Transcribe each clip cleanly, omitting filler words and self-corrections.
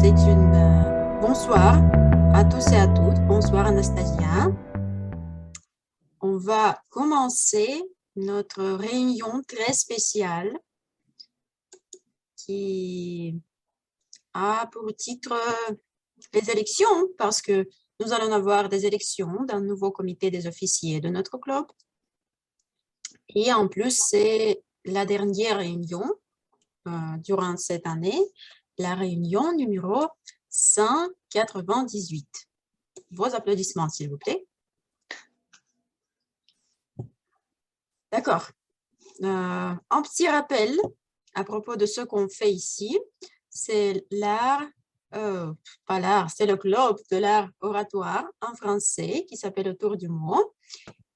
Bonsoir à tous et à toutes. Bonsoir Anastasia. On va commencer notre réunion très spéciale qui a pour titre les élections, parce que nous allons avoir des élections d'un nouveau comité des officiers de notre club. Et en plus, c'est la dernière réunion durant cette année, la réunion numéro 198. Vos applaudissements, s'il vous plaît. D'accord. Un petit rappel à propos de ce qu'on fait ici. C'est l'art, pas l'art, c'est le club de l'art oratoire en français qui s'appelle Autour du mot.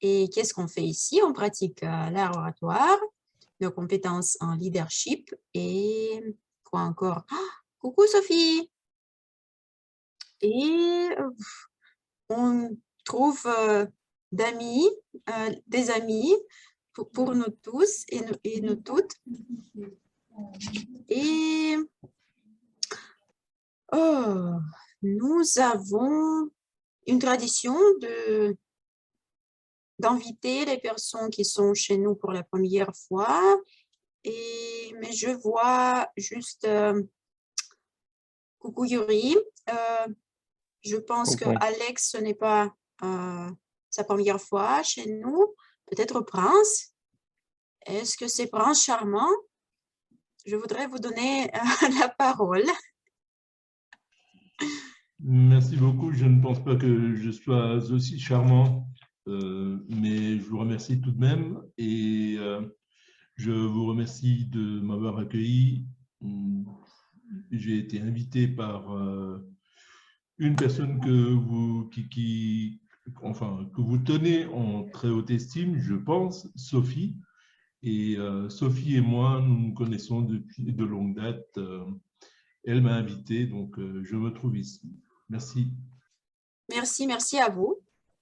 Et qu'est-ce qu'on fait ici? On pratique l'art oratoire, nos compétences en leadership et quoi encore? Oh, coucou Sophie! Et on trouve des amis pour nous tous et nous toutes. Et nous avons une tradition d'inviter les personnes qui sont chez nous pour la première fois. Mais je vois juste coucou Yuri. Je pense que Alex, ce n'est pas sa première fois chez nous. Peut-être Prince. Est-ce que c'est Prince charmant? Je voudrais vous donner la parole. Merci beaucoup. Je ne pense pas que je sois aussi charmant, mais je vous remercie tout de même et je vous remercie de m'avoir accueilli. J'ai été invité par une personne que vous, que vous tenez en très haute estime, je pense, Sophie. Et Sophie et moi, nous nous connaissons depuis de longue date. Elle m'a invité, donc je me trouve ici. Merci. Merci à vous,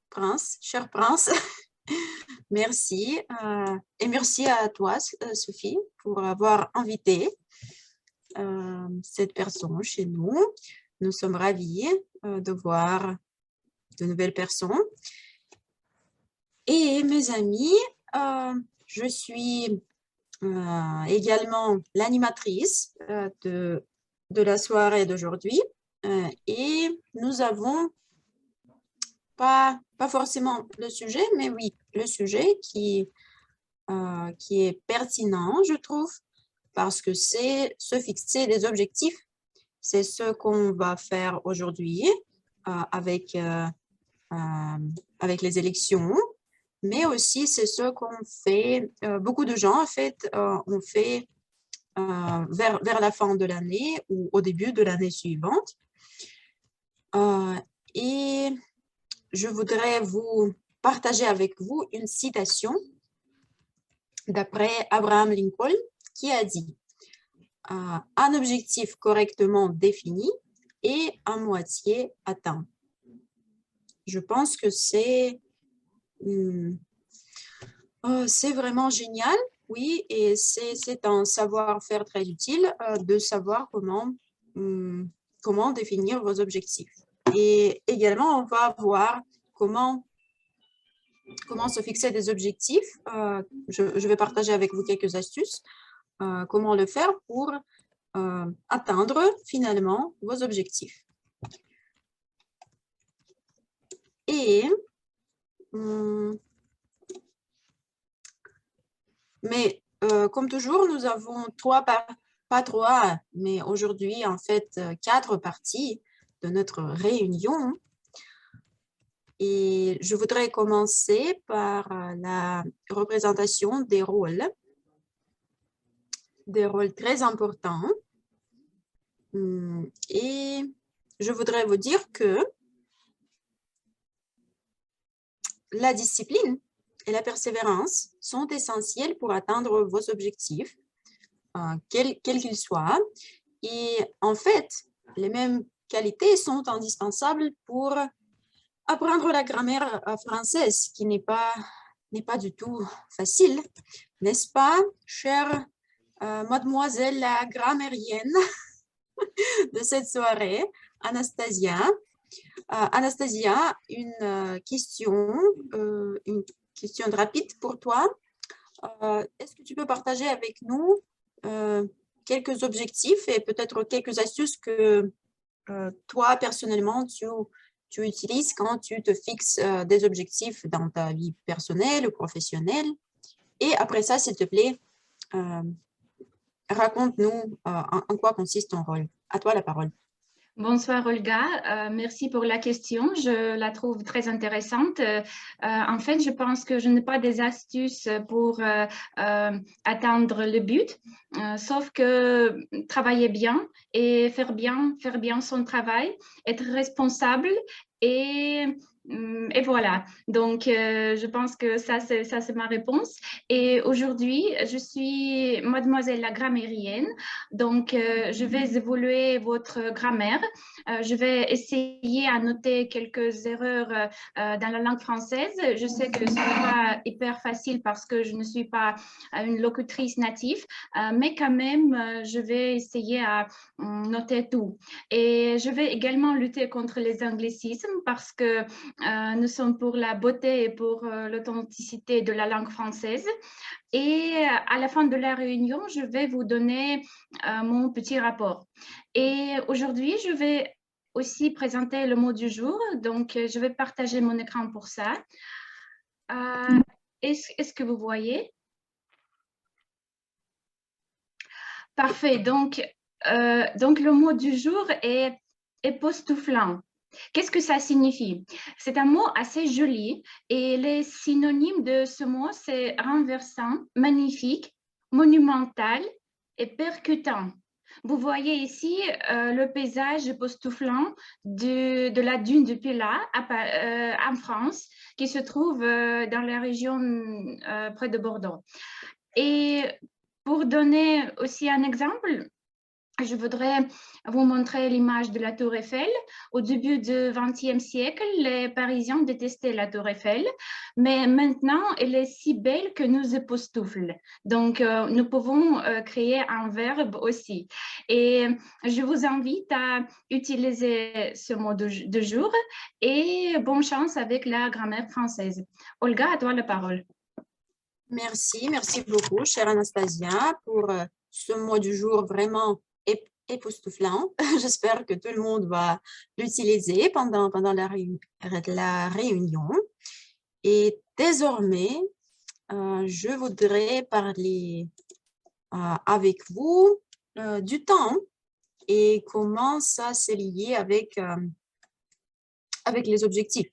Prince, cher Prince. Merci. Et merci à toi, Sophie, pour avoir invité cette personne chez nous. Nous sommes ravis de voir de nouvelles personnes. Et mes amis, je suis également l'animatrice de la soirée d'aujourd'hui. Et nous avons pas forcément le sujet, mais oui, le sujet qui est pertinent, je trouve, parce que c'est se fixer des objectifs. C'est ce qu'on va faire aujourd'hui avec les élections, mais aussi c'est ce qu'on fait, beaucoup de gens en fait, ont fait vers la fin de l'année ou au début de l'année suivante. Et je voudrais vous partager avec vous une citation d'après Abraham Lincoln qui a dit « Un objectif correctement défini et à moitié atteint ». Je pense que c'est vraiment génial, oui, et c'est un savoir-faire très utile de savoir comment définir vos objectifs. Et également, on va voir comment se fixer des objectifs. Je vais partager avec vous quelques astuces. Comment le faire pour atteindre finalement vos objectifs. Et mais comme toujours, nous avons pas trois, mais aujourd'hui en fait 4 parties de notre réunion. Et je voudrais commencer par la représentation des rôles très importants. Et je voudrais vous dire que la discipline et la persévérance sont essentielles pour atteindre vos objectifs, quels qu'ils soient. Et en fait, les mêmes qualités sont indispensables pour apprendre la grammaire française, qui n'est pas du tout facile, n'est-ce pas, chère mademoiselle la grammairienne de cette soirée, Anastasia. Anastasia, une question rapide pour toi. Est-ce que tu peux partager avec nous quelques objectifs et peut-être quelques astuces que toi, personnellement, tu utilises quand tu te fixes des objectifs dans ta vie personnelle ou professionnelle? Et après ça, s'il te plaît, raconte-nous en quoi consiste ton rôle. À toi la parole. Bonsoir Olga, merci pour la question, je la trouve très intéressante. En fait, je pense que je n'ai pas des astuces pour atteindre le but, sauf que travailler bien et faire bien son travail, être responsable et voilà, donc je pense que ça c'est ma réponse. Et aujourd'hui, je suis mademoiselle la grammairienne, donc je vais évoluer votre grammaire. Je vais essayer à noter quelques erreurs dans la langue française. Je sais que ce n'est pas hyper facile parce que je ne suis pas une locutrice native, mais quand même, je vais essayer à noter tout. Et je vais également lutter contre les anglicismes parce que nous sommes pour la beauté et pour l'authenticité de la langue française. Et à la fin de la réunion, je vais vous donner mon petit rapport. Et aujourd'hui, je vais aussi présenter le mot du jour. Donc, je vais partager mon écran pour ça. Est-ce que vous voyez? Parfait. Donc, le mot du jour est époustouflant. Qu'est-ce que ça signifie? C'est un mot assez joli et les synonymes de ce mot, c'est renversant, magnifique, monumental et percutant. Vous voyez ici le paysage époustouflant de la dune de Pilat en France, qui se trouve dans la région près de Bordeaux. Et pour donner aussi un exemple, je voudrais vous montrer l'image de la Tour Eiffel. Au début du XXe siècle, les Parisiens détestaient la Tour Eiffel, mais maintenant, elle est si belle que nous époustoufle. Donc, nous pouvons créer un verbe aussi. Et je vous invite à utiliser ce mot de jour et bonne chance avec la grammaire française. Olga, à toi la parole. Merci beaucoup, chère Anastasia, pour ce mot du jour vraiment époustouflant. J'espère que tout le monde va l'utiliser pendant la réunion. Et désormais, je voudrais parler avec vous du temps et comment ça s'est lié avec les objectifs.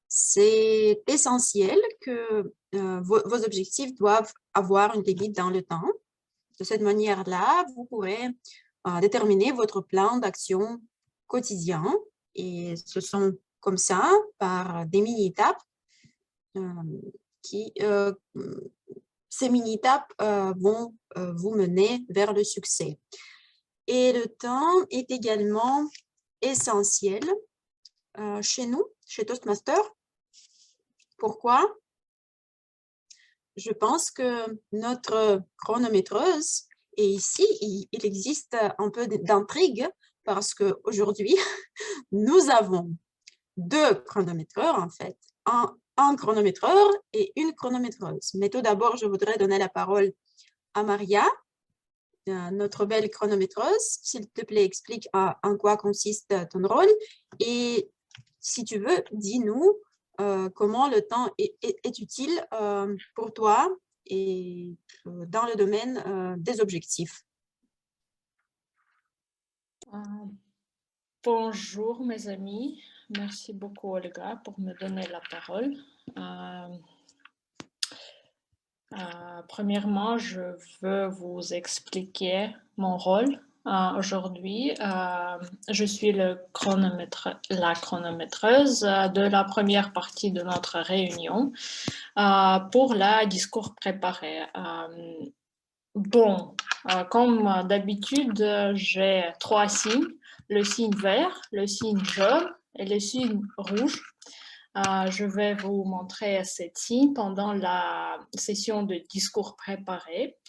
C'est essentiel que vos objectifs doivent avoir une limite dans le temps. De cette manière-là, vous pourrez déterminer votre plan d'action quotidien et ce sont comme ça, par des mini-étapes, ces mini-étapes vont vous mener vers le succès. Et le temps est également essentiel chez nous, chez Toastmaster. Pourquoi? Je pense que notre chronométreuse, et ici, il existe un peu d'intrigue parce qu'aujourd'hui, nous avons deux chronométreurs, en fait, un chronométreur et une chronométreuse. Mais tout d'abord, je voudrais donner la parole à Maria, notre belle chronométreuse. S'il te plaît, explique en quoi consiste ton rôle et si tu veux, dis-nous comment le temps est utile pour toi et dans le domaine des objectifs. Bonjour mes amis, merci beaucoup Olga pour me donner la parole. Premièrement, je veux vous expliquer mon rôle. Aujourd'hui, je suis la chronométreuse de la première partie de notre réunion pour la discours préparé. Bon, comme d'habitude, j'ai trois signes, le signe vert, le signe jaune et le signe rouge. Je vais vous montrer ces signes pendant la session de discours préparé.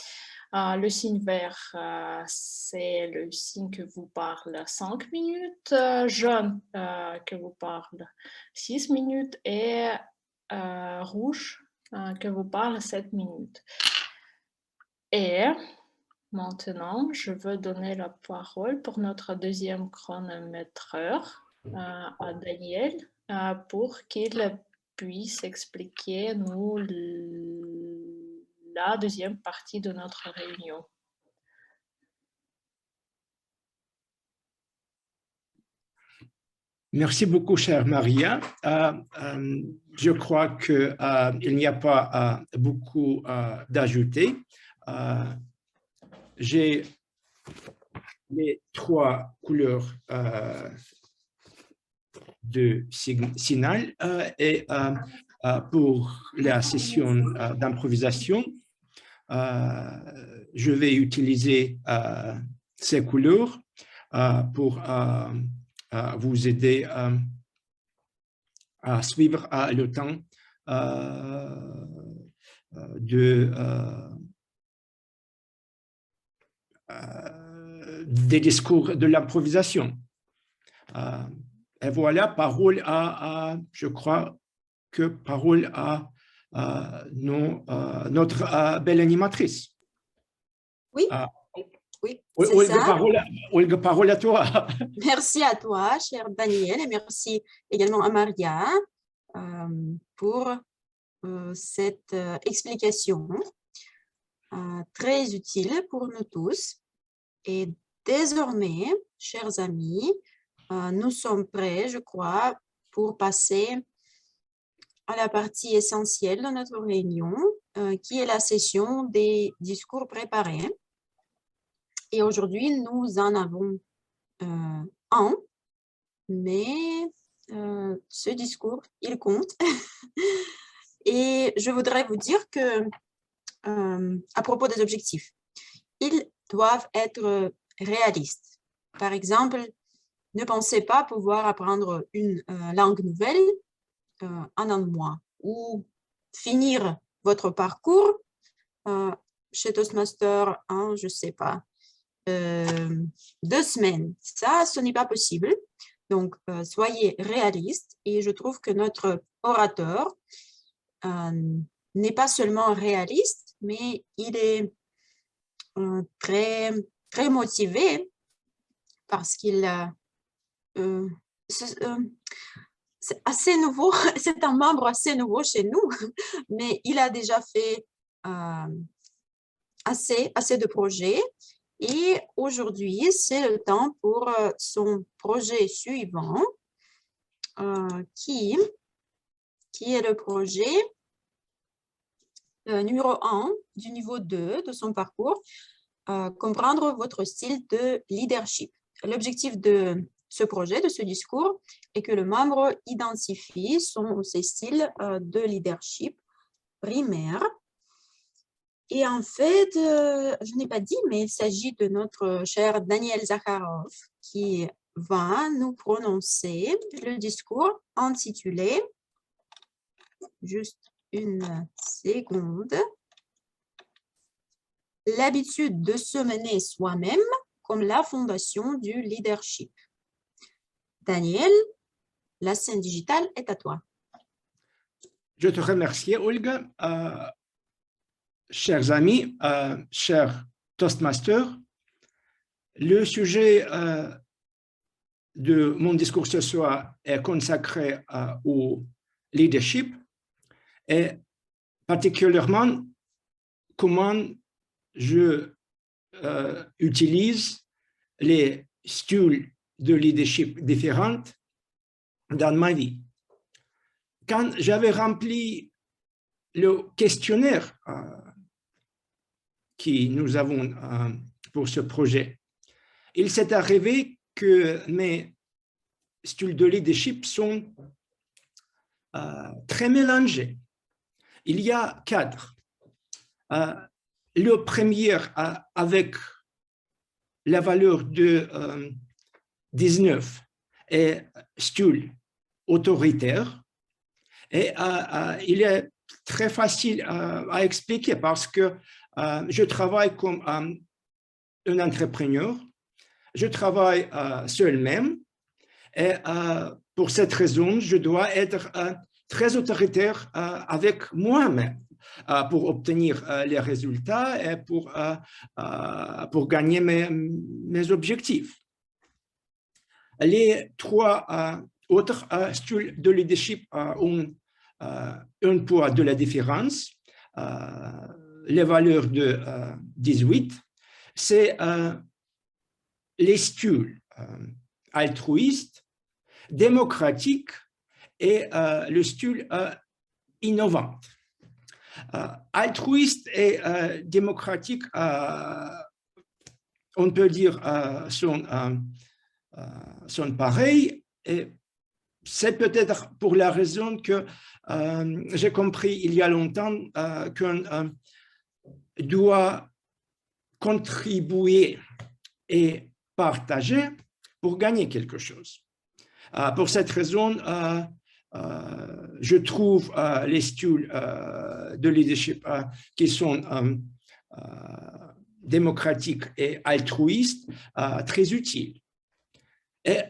Le signe vert, c'est le signe que vous parle 5 minutes, jaune que vous parle 6 minutes et rouge que vous parle 7 minutes. Et maintenant, je veux donner la parole pour notre deuxième chronométreur, à Daniel, pour qu'il puisse expliquer nous la deuxième partie de notre réunion. Merci beaucoup, chère Maria. Je crois qu'il n'y a pas beaucoup d'ajouter. J'ai les 3 couleurs de signal et pour la session d'improvisation, je vais utiliser ces couleurs pour vous aider à suivre le temps des discours de l'improvisation. Et voilà, parole je crois que parole à notre belle animatrice. Oui, oui, c'est Olga, ça. parole à toi. Merci à toi, cher Daniel, et merci également à Maria pour cette explication très utile pour nous tous. Et désormais, chers amis, nous sommes prêts, je crois, pour passer à la partie essentielle de notre réunion, qui est la session des discours préparés. Et aujourd'hui, nous en avons un, mais ce discours, il compte. Et je voudrais vous dire que, à propos des objectifs, ils doivent être réalistes. Par exemple, ne pensez pas pouvoir apprendre une langue nouvelle en un mois ou finir votre parcours chez Toastmaster en, je ne sais pas, 2 semaines. Ça, ce n'est pas possible. Donc, soyez réalistes et je trouve que notre orateur n'est pas seulement réaliste, mais il est très, très motivé parce qu'il c'est assez nouveau, c'est un membre assez nouveau chez nous, mais il a déjà fait assez de projets et aujourd'hui, c'est le temps pour son projet suivant qui est le projet numéro 1 du niveau 2 de son parcours, comprendre votre style de leadership. L'objectif de ce projet, de ce discours, est que le membre identifie ses styles de leadership primaire. Et en fait, je n'ai pas dit, mais il s'agit de notre cher Daniel Zakharov qui va nous prononcer le discours intitulé, juste une seconde, l'habitude de se mener soi-même comme la fondation du leadership. Daniel, la scène digitale est à toi. Je te remercie, Olga. Chers amis, chers Toastmasters, le sujet de mon discours ce soir est consacré au leadership et particulièrement comment je utilise les styles de leadership différents dans ma vie. Quand j'avais rempli le questionnaire que nous avons pour ce projet, il s'est arrivé que mes styles de leadership sont très mélangés. Il y a 4. Le premier avec la valeur de 19 est style autoritaire et il est très facile à expliquer parce que je travaille comme un entrepreneur, je travaille seul même et pour cette raison, je dois être très autoritaire avec moi-même pour obtenir les résultats et pour gagner mes objectifs. Les trois autres styles de leadership ont un poids de la différence. Les valeurs de 18, c'est les styles altruistes, démocratiques et le style innovant. Altruiste et démocratique, on peut dire, sont pareils. Et c'est peut-être pour la raison que j'ai compris il y a longtemps qu'on doit contribuer et partager pour gagner quelque chose. Pour cette raison, je trouve les styles de leadership qui sont démocratiques et altruistes très utiles. Et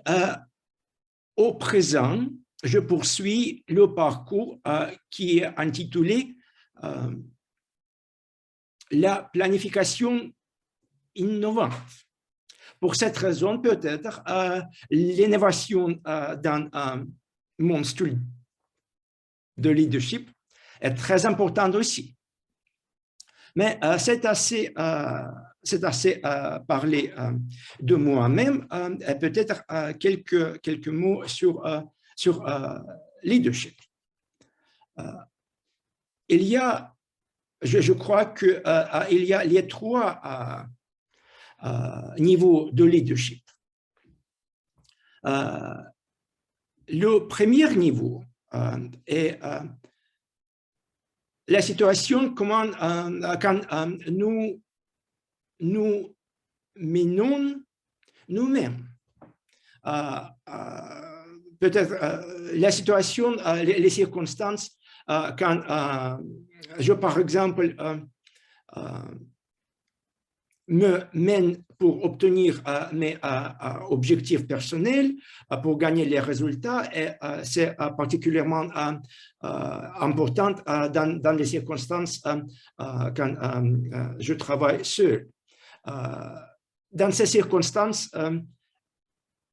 au présent, je poursuis le parcours qui est intitulé la planification innovante. Pour cette raison, peut-être, l'innovation dans mon style de leadership est très importante aussi. Mais c'est assez parler de moi-même et peut-être quelques mots sur leadership. Il y a, je crois qu'il y a les trois niveaux de leadership. Le premier niveau est la situation quand nous menons nous-mêmes. Peut-être la situation, les circonstances, quand je, par exemple, me mène pour obtenir mes objectifs personnels, pour gagner les résultats, et c'est particulièrement important dans les circonstances quand je travaille seul. Dans ces circonstances,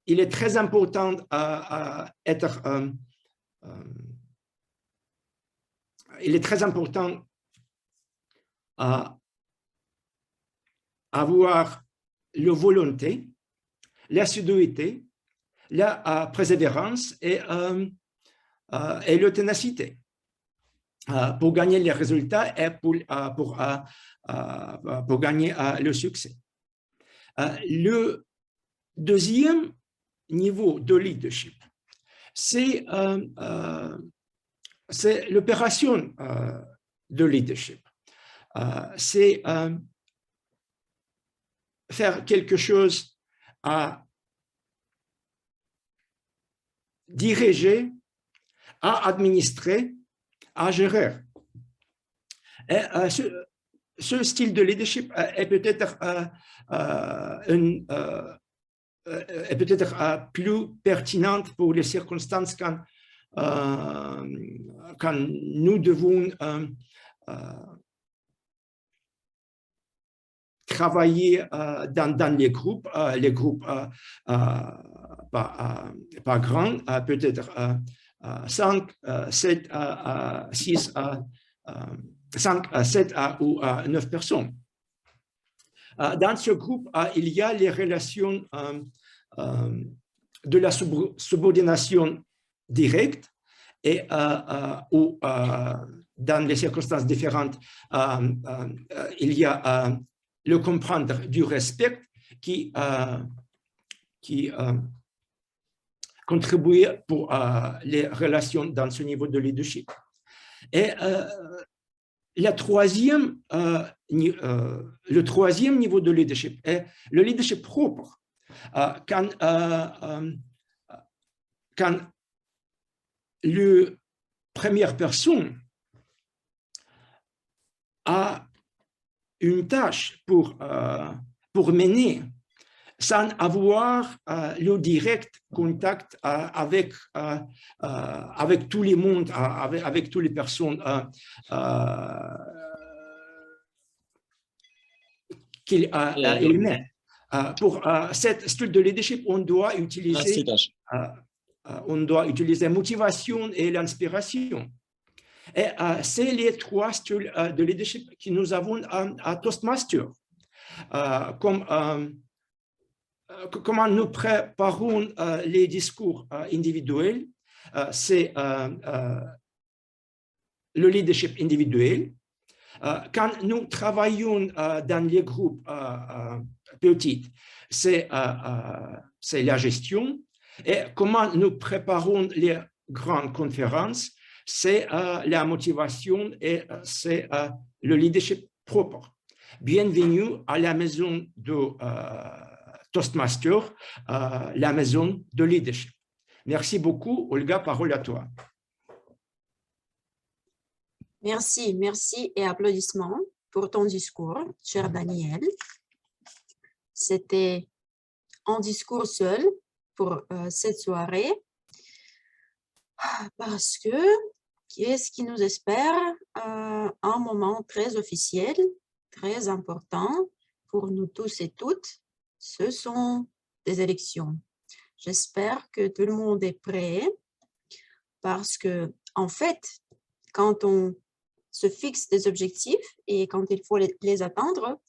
il est très important avoir la volonté, l'assiduité, la persévérance et la ténacité pour gagner les résultats et pour gagner le succès. Le deuxième niveau de leadership, c'est l'opération de leadership. C'est faire quelque chose à diriger, à administrer, à gérer. Et ce style de leadership est peut-être plus pertinente pour les circonstances quand nous devons travailler dans les groupes pas grands, peut-être 5, 7, 6, 5, 7 ou 9 personnes. Dans ce groupe, il y a les relations de la subordination directe et où, dans les circonstances différentes, il y a le comprendre du respect qui contribue pour les relations dans ce niveau de leadership. Et le troisième niveau de leadership est le leadership propre. Quand la première personne a une tâche pour mener sans avoir le direct contact avec tout le monde, avec toutes les personnes qu'il met. Pour cette style de leadership, on doit utiliser motivation et l'inspiration. Et c'est les trois styles de leadership que nous avons à Toastmasters. Comment nous préparons les discours individuels, c'est le leadership individuel. Quand nous travaillons dans les groupes petits, c'est la gestion. Et comment nous préparons les grandes conférences, c'est la motivation et c'est le leadership propre. Bienvenue à la maison de Toastmasters, la maison de leadership. Merci beaucoup, Olga, parole à toi. Merci, merci et applaudissements pour ton discours, cher Daniel. C'était un discours seul pour cette soirée parce que qu'est-ce qui nous espère? Un moment très officiel, très important pour nous tous et toutes. Ce sont des élections. J'espère que tout le monde est prêt parce que, en fait, quand on se fixe des objectifs et quand il faut les atteindre,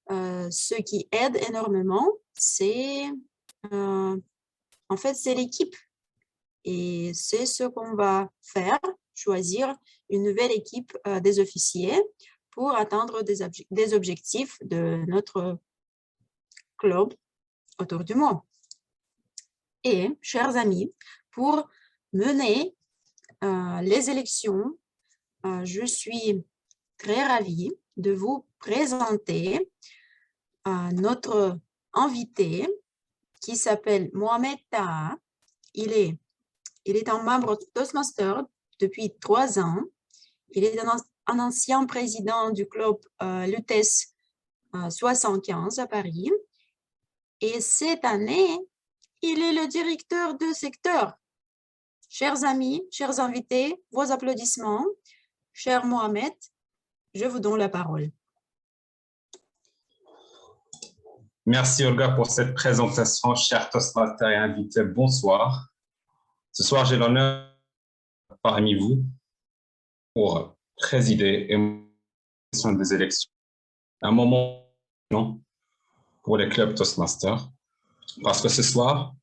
ce qui aide énormément, c'est en fait, c'est l'équipe. Et c'est ce qu'on va faire, choisir une nouvelle équipe des officiers pour atteindre des objectifs de notre club autour du monde. Et, chers amis, pour mener les élections, je suis très ravie de vous présenter notre invité qui s'appelle Mohamed Taha. Il est un membre de Toastmasters depuis 3 ans. Il est un ancien président du club Lutèce 75 à Paris. Et cette année, il est le directeur de secteur. Chers amis, chers invités, vos applaudissements. Cher Mohamed, je vous donne la parole. Merci Olga pour cette présentation. Chers Toastmasters et invités, bonsoir. Ce soir, j'ai l'honneur parmi vous pour présider des élections. Un moment pour les clubs Toastmasters, parce que ce soir,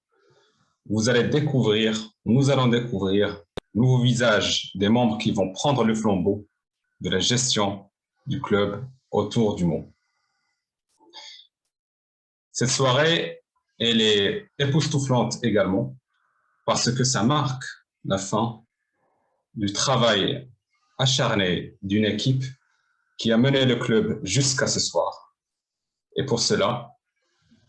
nous allons découvrir nouveaux visages des membres qui vont prendre le flambeau de la gestion du club autour du monde. Cette soirée, elle est époustouflante également parce que ça marque la fin du travail acharné d'une équipe qui a mené le club jusqu'à ce soir. Et pour cela,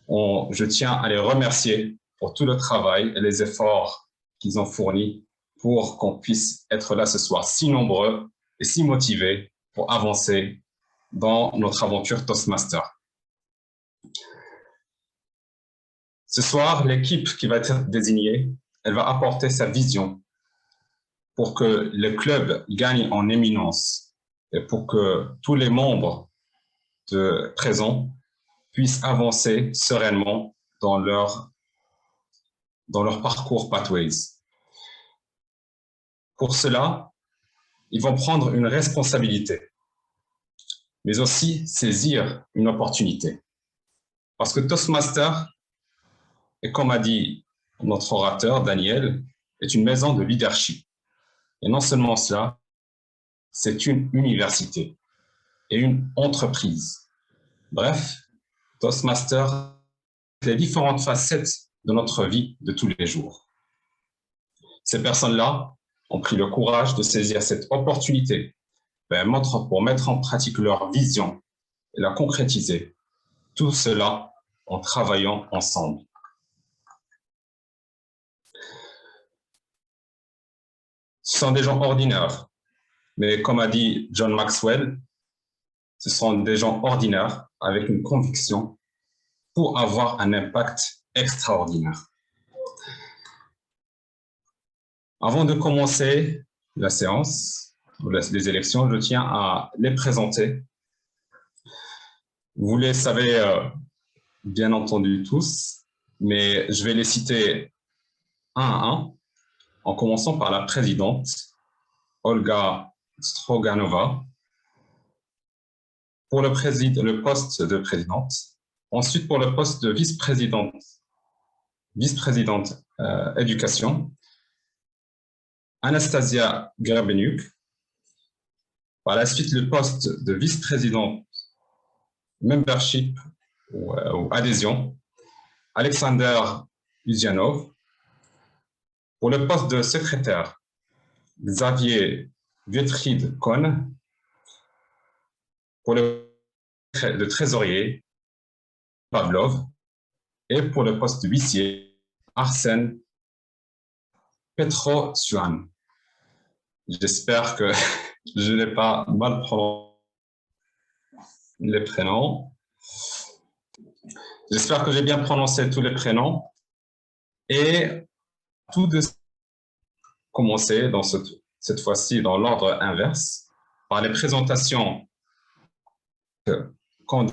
je tiens à les remercier pour tout le travail et les efforts qu'ils ont fournis pour qu'on puisse être là ce soir, si nombreux et si motivés pour avancer dans notre aventure Toastmasters. Ce soir, l'équipe qui va être désignée, elle va apporter sa vision pour que le club gagne en éminence et pour que tous les membres présents puissent avancer sereinement dans leur parcours Pathways. Pour cela, ils vont prendre une responsabilité, mais aussi saisir une opportunité. Parce que Toastmasters, et comme a dit notre orateur Daniel, est une maison de leadership. Et non seulement cela, c'est une université et une entreprise. Bref, Toastmasters, les différentes facettes de notre vie de tous les jours. Ces personnes-là ont pris le courage de saisir cette opportunité pour mettre en pratique leur vision et la concrétiser. Tout cela en travaillant ensemble. Ce sont des gens ordinaires, mais comme a dit John Maxwell, Ce sont des gens ordinaires avec une conviction pour avoir un impact extraordinaire. Avant de commencer la séance, les élections, je tiens à les présenter. Vous les savez bien entendu tous, mais je vais les citer un à un, en commençant par la présidente, Olga Stroganova, pour le poste de présidente. Ensuite, pour le poste de vice-présidente éducation, Anastasia Gerbenuk. Par la suite, le poste de vice-président membership ou adhésion, Alexander Uzianov. Pour le poste de secrétaire, Xavier Wietfried-Kohn. Pour le de trésorier, Pavlov. Et pour le poste de huissier, Arsène Petrosian. J'espère que je n'ai pas mal prononcé les prénoms. J'espère que j'ai bien prononcé tous les prénoms. Et tout de suite, commencer dans cette fois-ci dans l'ordre inverse, par les présentations qu'on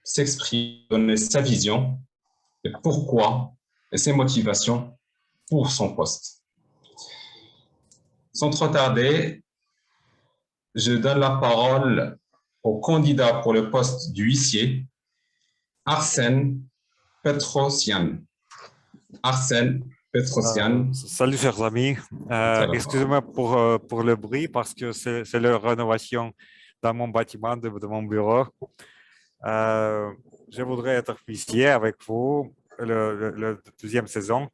s'exprime, donner sa vision et pourquoi et ses motivations pour son poste. Sans trop tarder, je donne la parole au candidat pour le poste du huissier, Arsène Petrosian. Arsène Petrosian. Salut chers amis, excusez-moi pour le bruit parce que c'est la rénovation dans mon bâtiment de mon bureau. Je voudrais être huissier avec vous la deuxième saison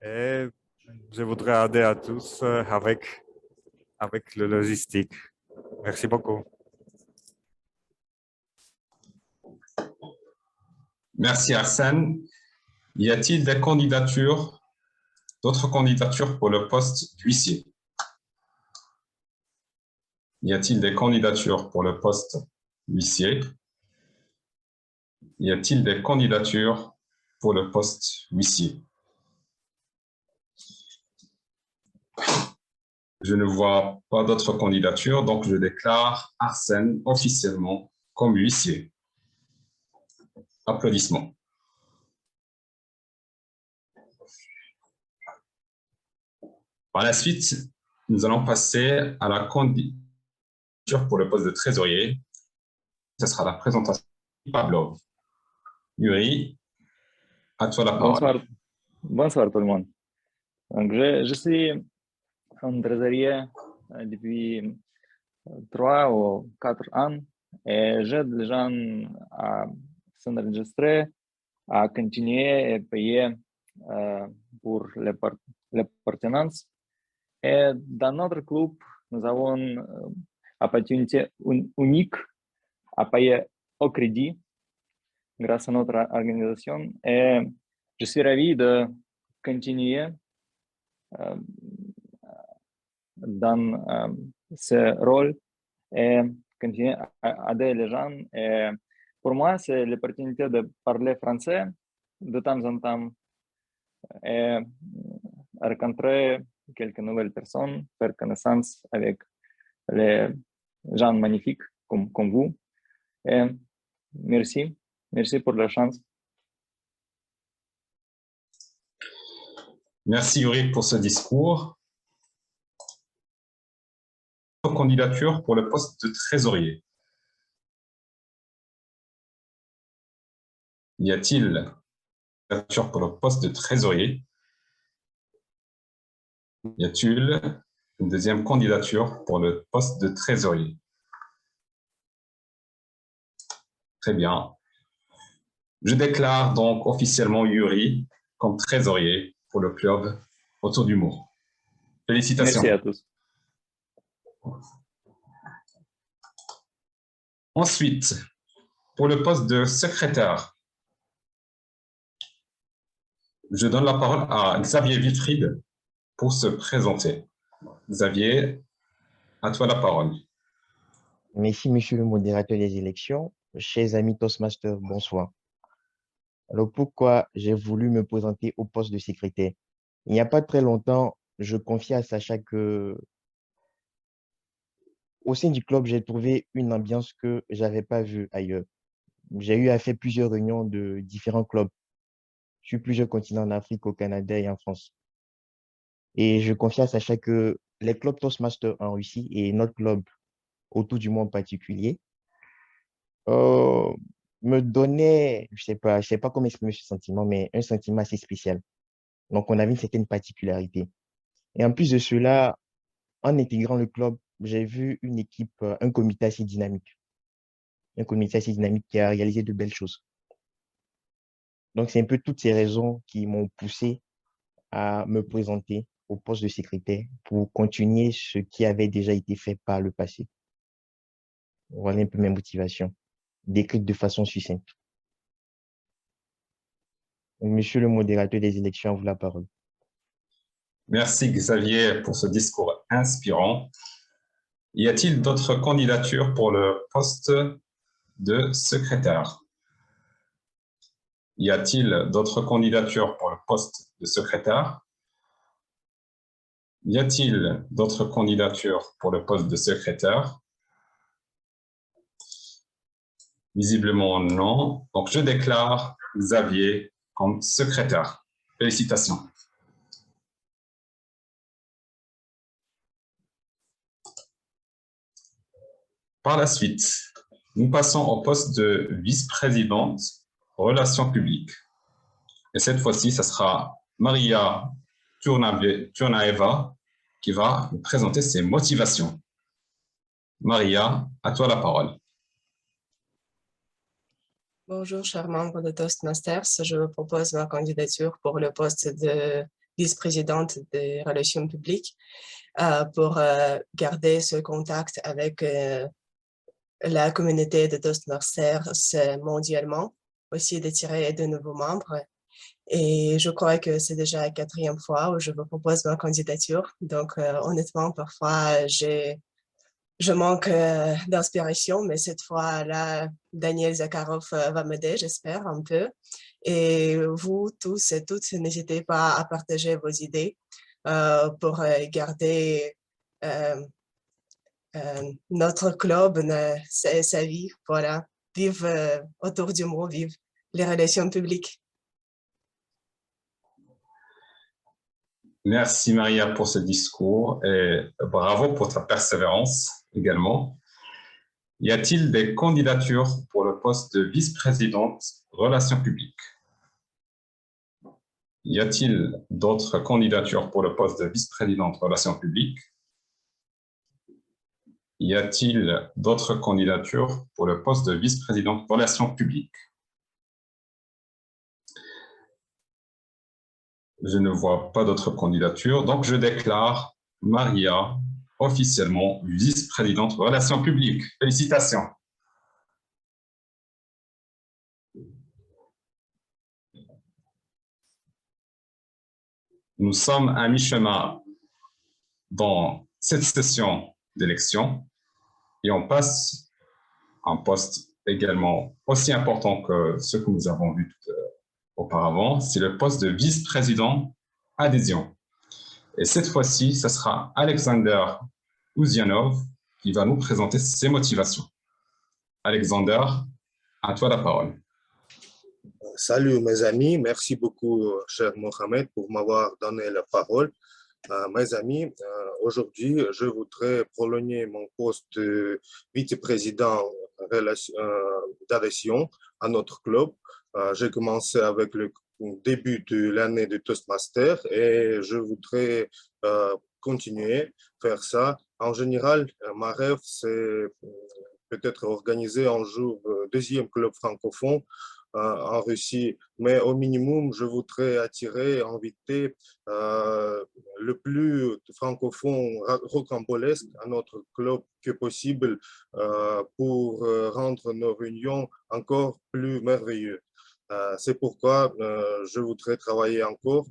et je voudrais aider à tous avec le logistique. Merci beaucoup. Merci Arsène. Y a-t-il des candidatures, d'autres candidatures pour le poste d'huissier? Y a-t-il des candidatures pour le poste d'huissier? Y a-t-il des candidatures pour le poste d'huissier? Je ne vois pas d'autres candidatures, donc je déclare Arsène officiellement comme huissier. Applaudissements. Par la suite, nous allons passer à la candidature pour le poste de trésorier. Ce sera la présentation de Pavlov. Yuri, à toi la parole. Bonsoir tout le monde. Donc, je suis un trésorier depuis 3 ou 4 ans et j'aide les gens à s'enregistrer, à continuer et payer pour l'appartenance. Et dans notre club, nous avons une opportunité unique à payer au crédit grâce à notre organisation. Et je suis ravi de continuer dans ce rôle et continuer à aider les gens. Et pour moi, c'est l'opportunité de parler français de temps en temps et rencontrer quelques nouvelles personnes, faire connaissance avec les gens magnifiques comme vous. Et merci pour la chance. Merci Yuri pour ce discours. Candidature pour le poste de trésorier. Y a-t-il candidature pour le poste de trésorier? Y a-t-il une deuxième candidature pour le poste de trésorier? Très bien. Je déclare donc officiellement Yuri comme trésorier pour le club Autour d'Humour. Félicitations. Merci à tous. Ensuite, pour le poste de secrétaire, je donne la parole à Xavier Wietfried pour se présenter. Xavier, à toi la parole. Merci, monsieur le modérateur des élections. Chers amis Toastmasters, bonsoir. Alors, pourquoi j'ai voulu me présenter au poste de secrétaire? Il n'y a pas très longtemps, je confiais à Sacha que au sein du club, j'ai trouvé une ambiance que j'avais pas vue ailleurs. J'ai eu à faire plusieurs réunions de différents clubs sur plusieurs continents en Afrique, au Canada et en France. Et je confie à Sacha que les clubs Toastmasters en Russie et notre club autour du monde en particulier euh, me donnaient, je sais pas comment exprimer ce sentiment, mais un sentiment assez spécial. Donc, on avait une certaine particularité. Et en plus de cela, en intégrant le club, j'ai vu une équipe, un comité assez dynamique. Un comité assez dynamique qui a réalisé de belles choses. Donc, c'est un peu toutes ces raisons qui m'ont poussé à me présenter au poste de secrétaire pour continuer ce qui avait déjà été fait par le passé. Voilà un peu mes motivations, décrites de façon succincte. Monsieur le modérateur des élections, à vous la parole. Merci Xavier pour ce discours inspirant. Y a-t-il d'autres candidatures pour le poste de secrétaire? Y a-t-il d'autres candidatures pour le poste de secrétaire? Y a-t-il d'autres candidatures pour le poste de secrétaire? Visiblement non. Donc, je déclare Xavier comme secrétaire. Félicitations. Par la suite, nous passons au poste de vice-présidente relations publiques. Et cette fois-ci, ce sera Maria Turnaeva qui va nous présenter ses motivations. Maria, à toi la parole. Bonjour, chers membres de Toastmasters. Je vous propose ma candidature pour le poste de vice-présidente des relations publiques pour garder ce contact avec la communauté de Toastmasters mondialement, aussi d'attirer de nouveaux membres. Et je crois que c'est déjà la 4e fois où je vous propose ma candidature. Donc, honnêtement, parfois, je manque d'inspiration, mais cette fois-là, Daniel Zakharov va m'aider, j'espère, un peu. Et vous tous et toutes, n'hésitez pas à partager vos idées pour garder notre club, sa vie, voilà. Vive autour du monde, vive les relations publiques. Merci Maria pour ce discours et bravo pour ta persévérance également. Y a-t-il des candidatures pour le poste de vice-présidente relations publiques? Y a-t-il d'autres candidatures pour le poste de vice-présidente relations publiques? Y a-t-il d'autres candidatures pour le poste de vice-présidente relations publiques? Je ne vois pas d'autres candidatures, donc je déclare Maria officiellement vice-présidente relations publiques. Félicitations. Nous sommes à mi-chemin dans cette session d'élection et on passe à un poste également aussi important que ce que nous avons vu auparavant, c'est le poste de vice-président adhésion. Et cette fois-ci, ce sera Alexander Ouzianov qui va nous présenter ses motivations. Alexander, à toi la parole. Salut mes amis, merci beaucoup cher Mohamed pour m'avoir donné la parole. Mes amis, aujourd'hui je voudrais prolonger mon poste de vice-président d'adhésion à notre club. J'ai commencé avec le début de l'année de Toastmaster et je voudrais continuer à faire ça. En général, ma rêve c'est peut-être organiser un jour le 2e club francophone en Russie, mais au minimum, je voudrais attirer, inviter le plus francophone rocambolesque à notre club que possible pour rendre nos réunions encore plus merveilleuses. C'est pourquoi je voudrais travailler encore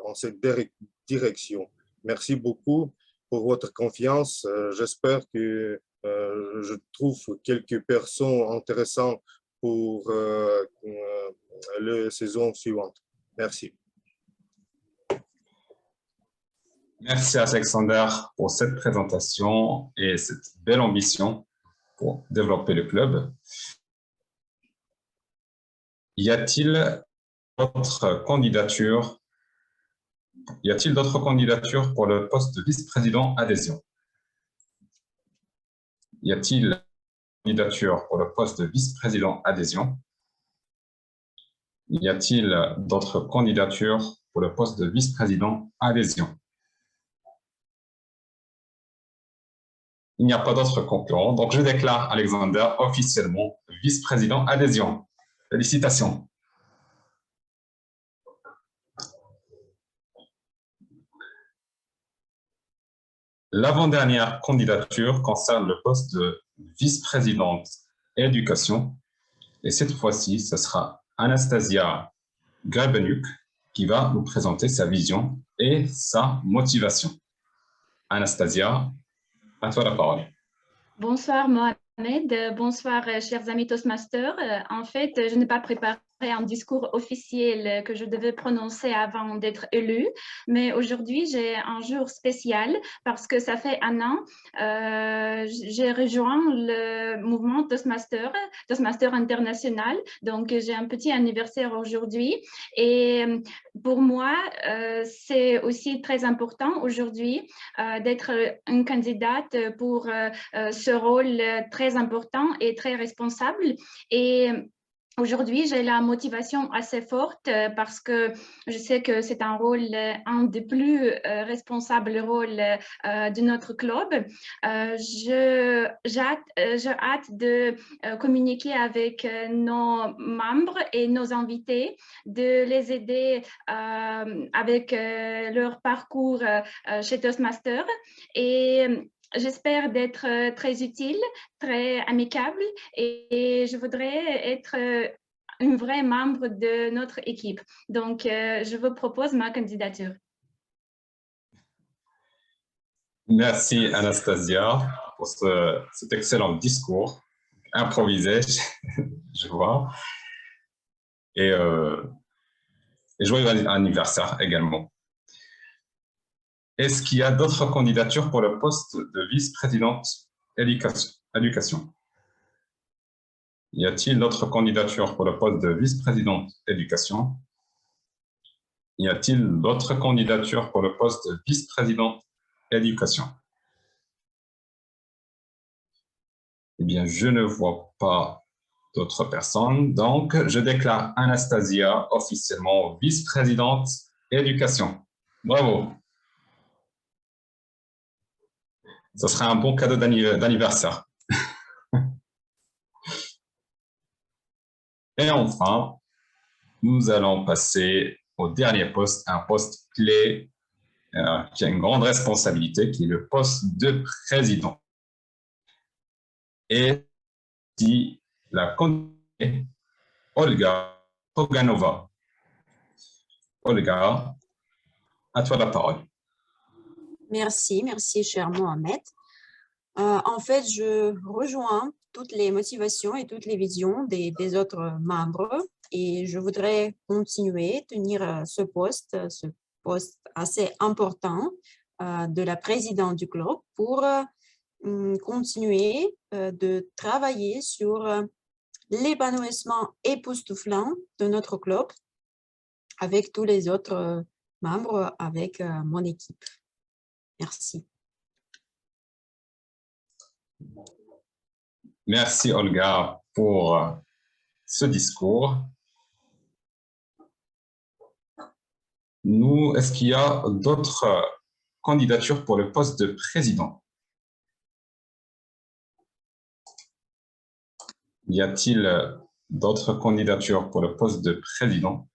en cette direction. Merci beaucoup pour votre confiance. J'espère que je trouve quelques personnes intéressantes pour la saison suivante. Merci. Merci Alexander pour cette présentation et cette belle ambition pour développer le club. Y a-t-il d'autres candidatures? Y a-t-il d'autres candidatures pour le poste de vice-président adhésion? Y a-t-il candidature pour le poste de vice-président adhésion? Y a-t-il d'autres candidatures pour le poste de vice-président adhésion? Il n'y a pas d'autres concurrents, donc je déclare Alexander officiellement vice-président adhésion. Félicitations. L'avant-dernière candidature concerne le poste de vice-présidente éducation. Et cette fois-ci, ce sera Anastasia Grebenuk qui va nous présenter sa vision et sa motivation. Anastasia, à toi la parole. Bonsoir Mohamed, bonsoir chers amis Toastmasters. En fait, je n'ai pas préparé un discours officiel que je devais prononcer avant d'être élue, mais aujourd'hui j'ai un jour spécial parce que ça fait 1 an, j'ai rejoint le mouvement Toastmaster international, donc j'ai un petit anniversaire aujourd'hui et pour moi c'est aussi très important aujourd'hui d'être une candidate pour ce rôle très important et très responsable. Et aujourd'hui, j'ai la motivation assez forte parce que je sais que c'est un rôle, un des plus responsables rôles de notre club. J'ai hâte de communiquer avec nos membres et nos invités, de les aider avec leur parcours chez Toastmasters et j'espère d'être très utile, très amicable et je voudrais être une vraie membre de notre équipe. Donc, je vous propose ma candidature. Merci Anastasia pour cet excellent discours improvisé, je vois. Et joyeux anniversaire également. Est-ce qu'il y a d'autres candidatures pour le poste de vice-présidente éducation? Y a-t-il d'autres candidatures pour le poste de vice-présidente éducation? Y a-t-il d'autres candidatures pour le poste de vice-présidente éducation? Eh bien, je ne vois pas d'autres personnes, donc je déclare Anastasia officiellement vice-présidente éducation. Bravo! Ce sera un bon cadeau d'anniversaire. Et enfin, nous allons passer au dernier poste, un poste clé qui a une grande responsabilité, qui est le poste de président. Et si la candidate Olga Poganova. Olga, à toi la parole. Merci, cher Mohamed. En fait, je rejoins toutes les motivations et toutes les visions des autres membres et je voudrais continuer à tenir ce poste assez important de la présidente du club pour continuer de travailler sur l'épanouissement époustouflant de notre club avec tous les autres membres, avec mon équipe. Merci. Merci Olga pour ce discours. Est-ce qu'il y a d'autres candidatures pour le poste de président? Y a-t-il d'autres candidatures pour le poste de président?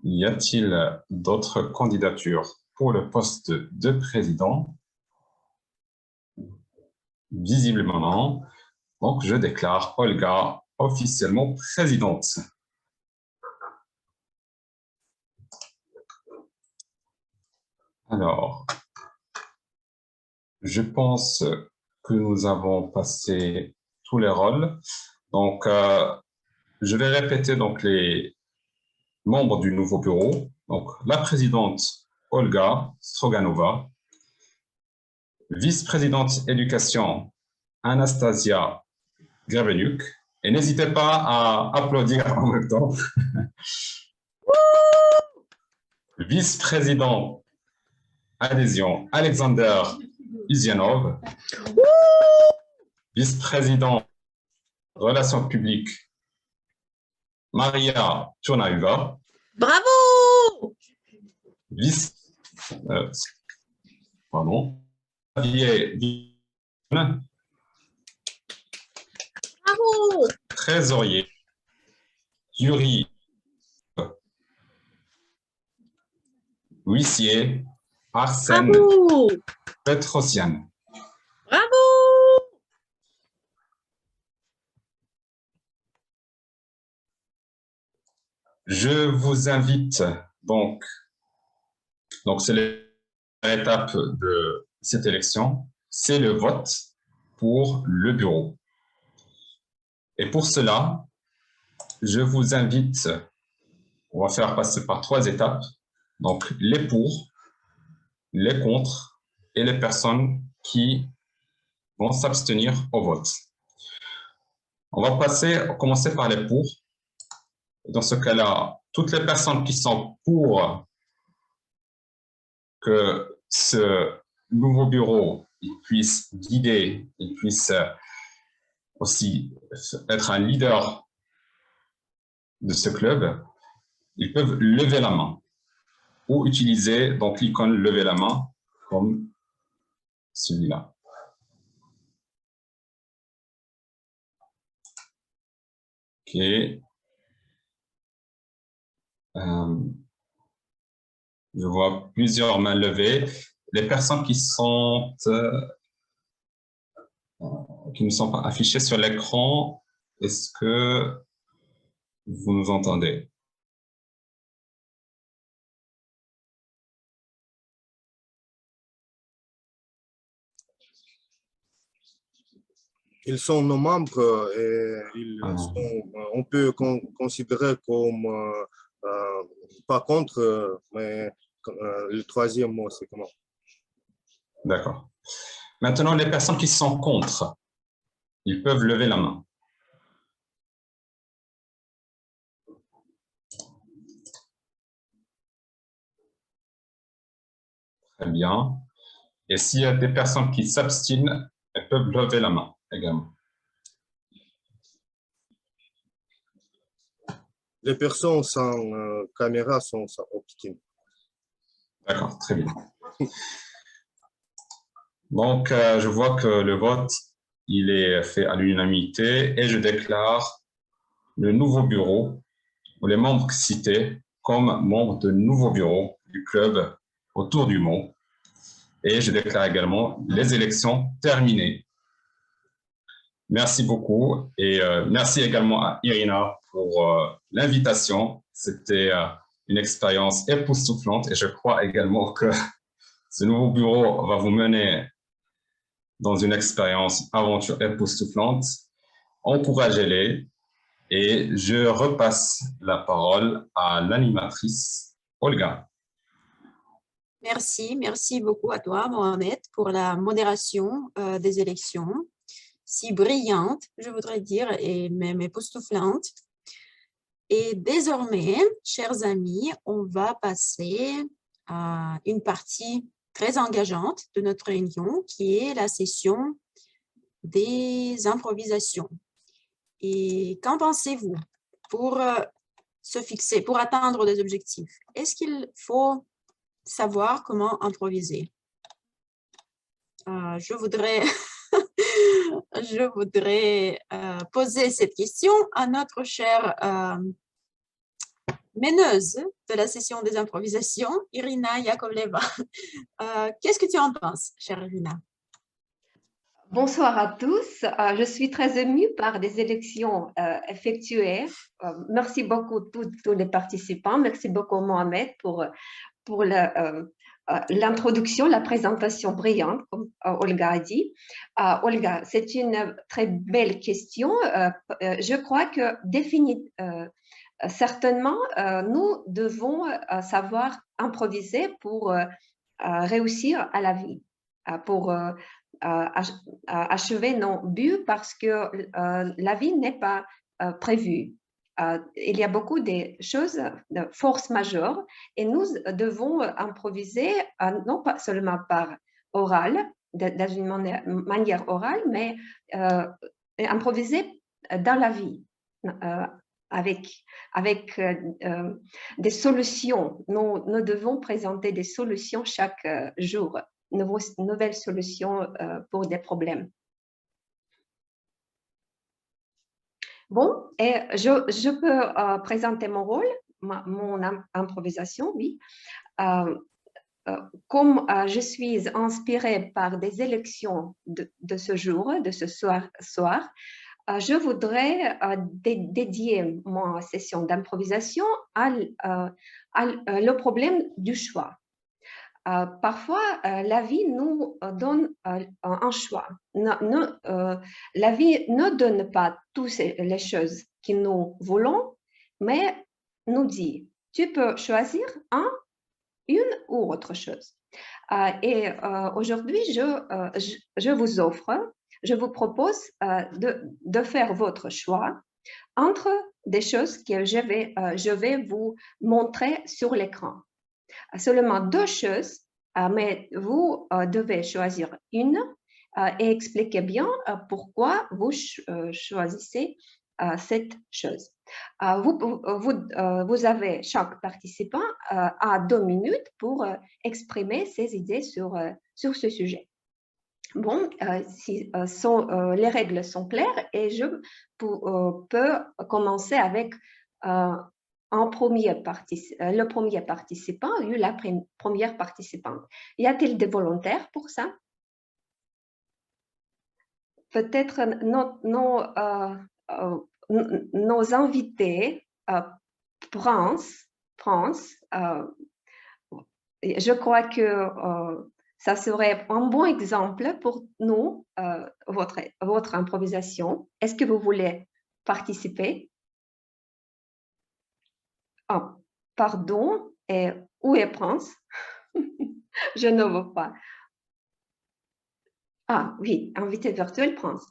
Y a-t-il d'autres candidatures pour le poste de président? Visiblement non. Donc, je déclare Olga officiellement présidente. Alors, je pense que nous avons passé tous les rôles. Donc, je vais répéter donc les membres du nouveau bureau. Donc, la présidente Olga Stroganova, vice-présidente éducation Anastasia Grevenuk. Et n'hésitez pas à applaudir en même temps. Vice-président adhésion Alexander Izianov. Vice-président relations publiques Maria Turnaeva. Bravo! Pardon. Bravo! Trésorier Yuri huissier Arsène Petrosian. Bravo! Je vous invite donc c'est l'étape de cette élection, c'est le vote pour le bureau. Et pour cela, je vous invite, on va faire passer par 3 étapes, donc les pour, les contre et les personnes qui vont s'abstenir au vote. On va commencer par les pour. Dans ce cas-là, toutes les personnes qui sont pour que ce nouveau bureau puisse guider, il puisse aussi être un leader de ce club, ils peuvent lever la main ou utiliser donc l'icône lever la main comme celui-là. Ok. Je vois plusieurs mains levées. Les personnes qui ne sont pas affichées sur l'écran, est-ce que vous nous entendez? Ils sont nos membres et on peut considérer comme pas contre, mais le troisième mot, c'est comment? D'accord. Maintenant, les personnes qui sont contre, ils peuvent lever la main. Très bien. Et s'il y a des personnes qui s'abstiennent, elles peuvent lever la main également. Les personnes sans caméra sont obstinées. D'accord, très bien. Donc, je vois que le vote, il est fait à l'unanimité et je déclare le nouveau bureau ou les membres cités comme membres de nouveau bureau du club autour du mot. Et je déclare également les élections terminées. Merci beaucoup et merci également à Irina pour l'invitation. C'était une expérience époustouflante et je crois également que ce nouveau bureau va vous mener dans une expérience aventure époustouflante. Encouragez-les et je repasse la parole à l'animatrice Olga. Merci beaucoup à toi, Mohamed, pour la modération des élections, si brillante, je voudrais dire, et même époustouflante. Et désormais, chers amis, on va passer à une partie très engageante de notre réunion, qui est la session des improvisations. Et qu'en pensez-vous pour se fixer, pour atteindre des objectifs? Est-ce qu'il faut savoir comment improviser? Je voudrais poser cette question à notre chère meneuse de la session des improvisations, Irina Yakovleva. Qu'est-ce que tu en penses, chère Irina? Bonsoir à tous. Je suis très émue par des élections effectuées. Merci beaucoup tous les participants. Merci beaucoup Mohamed pour l'introduction, la présentation brillante, comme Olga a dit. Olga, c'est une très belle question. Je crois que certainement, nous devons savoir improviser pour réussir à la vie, pour achever nos buts, parce que la vie n'est pas prévue. Il y a beaucoup de choses, de force majeure, et nous devons improviser, non pas seulement par oral, dans une manière orale, mais improviser dans la vie, avec des solutions. Nous devons présenter des solutions chaque jour, nouvelles solutions pour des problèmes. Bon, et je peux présenter mon rôle, mon improvisation, oui. Comme je suis inspirée par des élections de ce jour, de ce soir, je voudrais dédier ma session d'improvisation au problème du choix. Parfois, la vie nous donne un choix. La vie ne donne pas toutes les choses que nous voulons, mais nous dit, tu peux choisir une ou autre chose. Et aujourd'hui, je vous propose de faire votre choix entre des choses que je vais vous montrer sur l'écran. Seulement 2 choses, mais vous devez choisir une et expliquer bien pourquoi vous choisissez cette chose. Vous avez, chaque participant a 2 minutes pour exprimer ses idées sur ce sujet. Bon, les règles sont claires et je peux commencer avec le premier participant, la première participante. Y a-t-il des volontaires pour ça? Peut-être nos invités, France, je crois que ça serait un bon exemple pour nous, votre improvisation. Est-ce que vous voulez participer? Ah, pardon, et où est France? Je ne vois pas. Ah oui, invité virtuel France.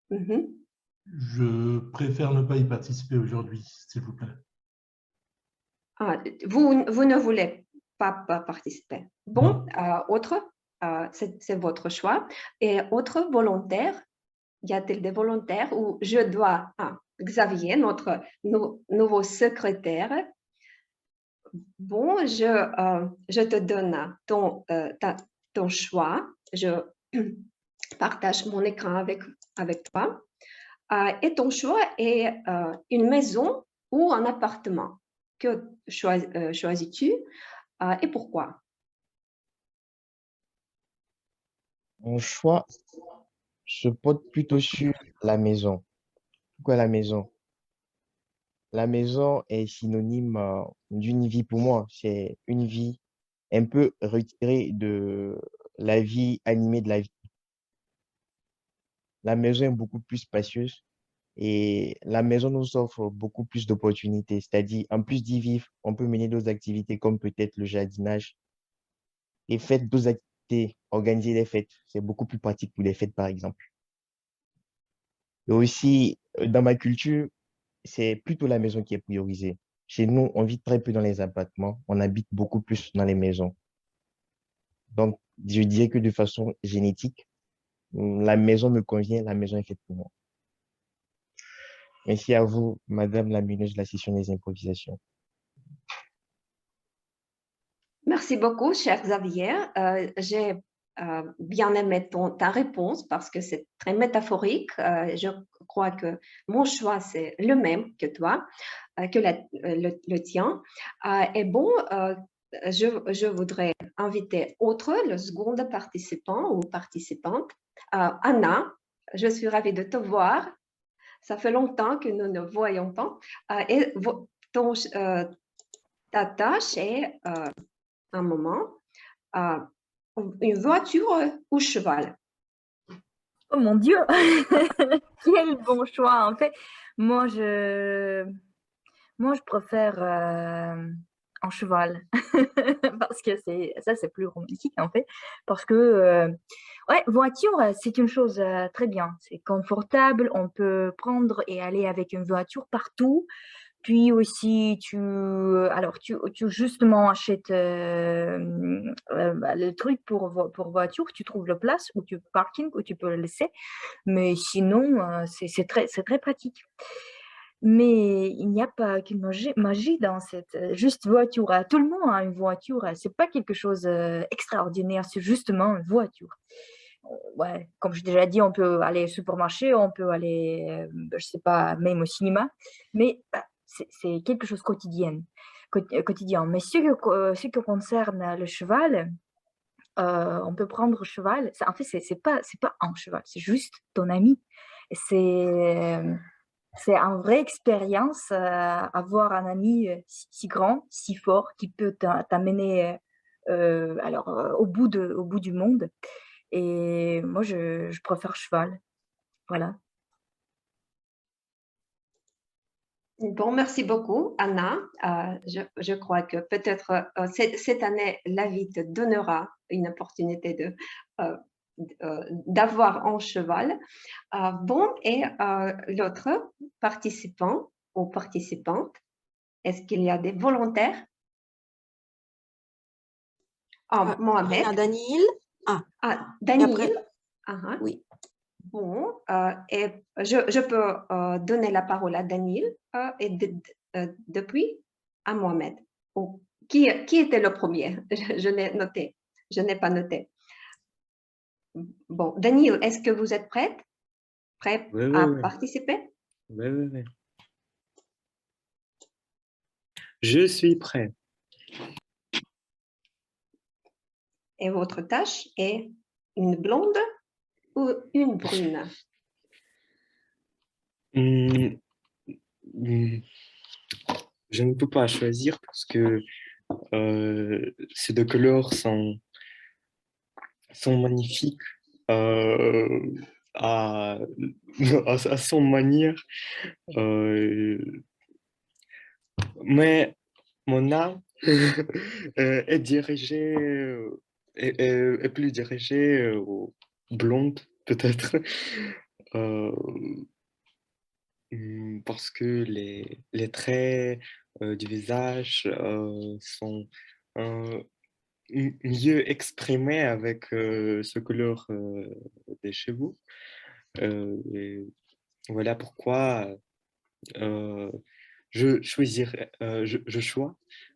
Je préfère ne pas y participer aujourd'hui, s'il vous plaît. Ah, vous ne voulez pas participer. Bon, autre, c'est votre choix. Et autre volontaire, y a-t-il des volontaires où je dois... Xavier, notre nouveau secrétaire. Bon, je te donne ton choix. Je partage mon écran avec toi. Et ton choix est une maison ou un appartement. Que choisis-tu et pourquoi? Mon choix se porte plutôt sur la maison. Pourquoi la maison? La maison est synonyme d'une vie pour moi. C'est une vie un peu retirée de la vie animée de la vie. La maison est beaucoup plus spacieuse et la maison nous offre beaucoup plus d'opportunités. C'est-à-dire, en plus d'y vivre, on peut mener d'autres activités comme peut-être le jardinage, les fêtes, d'autres activités, organiser des fêtes. C'est beaucoup plus pratique pour les fêtes, par exemple. Et aussi, dans ma culture, c'est plutôt la maison qui est priorisée. Chez nous, on vit très peu dans les appartements, on habite beaucoup plus dans les maisons. Donc, je dirais que de façon génétique, la maison me convient, la maison est faite pour moi. Merci à vous, Madame la meneuse de la session des improvisations. Merci beaucoup, cher Xavier. J'ai bien aimé ta réponse parce que c'est très métaphorique. Je crois que mon choix, c'est le même que toi, que le tien. Et bon, je voudrais inviter le second participant ou participante. Anna, je suis ravie de te voir. Ça fait longtemps que nous ne voyons pas. Et ta tâche est un moment. une voiture ou cheval? Oh mon Dieu, quel bon choix. En fait, moi, je préfère en cheval parce que c'est plus romantique en fait. Parce que ouais, voiture, c'est une chose très bien. C'est confortable. On peut prendre et aller avec une voiture partout. Puis aussi, tu justement achètes le truc pour voiture, tu trouves la place où tu parking où tu peux le laisser. Mais sinon, c'est très pratique. Mais il n'y a pas qu'une magie dans cette juste voiture. Tout le monde a une voiture. C'est pas quelque chose d'extraordinaire, c'est justement une voiture. Ouais, comme j'ai déjà dit, on peut aller au supermarché, on peut aller, je sais pas, même au cinéma. Mais c'est quelque chose quotidien. Mais ce qui concerne le cheval, on peut prendre le cheval. En fait, c'est pas un cheval, c'est juste ton ami. C'est une vraie expérience avoir un ami si grand, si fort, qui peut t'amener au bout du monde. Et moi, je préfère cheval. Voilà. Bon, merci beaucoup, Anna. Je crois que peut-être cette année, la vie te donnera une opportunité d'avoir un cheval. Bon, et l'autre participant ou participante, est-ce qu'il y a des volontaires? Mohamed. Daniel. Daniel. Oui. Bon, et je peux donner la parole à Daniel et depuis à Mohamed. Qui était le premier? Je n'ai pas noté. Bon, Daniel, est-ce que vous êtes prêt à participer? Oui. Je suis prêt. Et votre tâche est une blonde ou une brune? Je ne peux pas choisir parce que ces deux couleurs sont magnifiques à son manière. Mais mon âme est dirigée, est plus dirigée aux blondes, peut-être. Parce que les traits du visage sont mieux exprimés avec ce couleur des cheveux. Et voilà pourquoi je choisirais, je choisis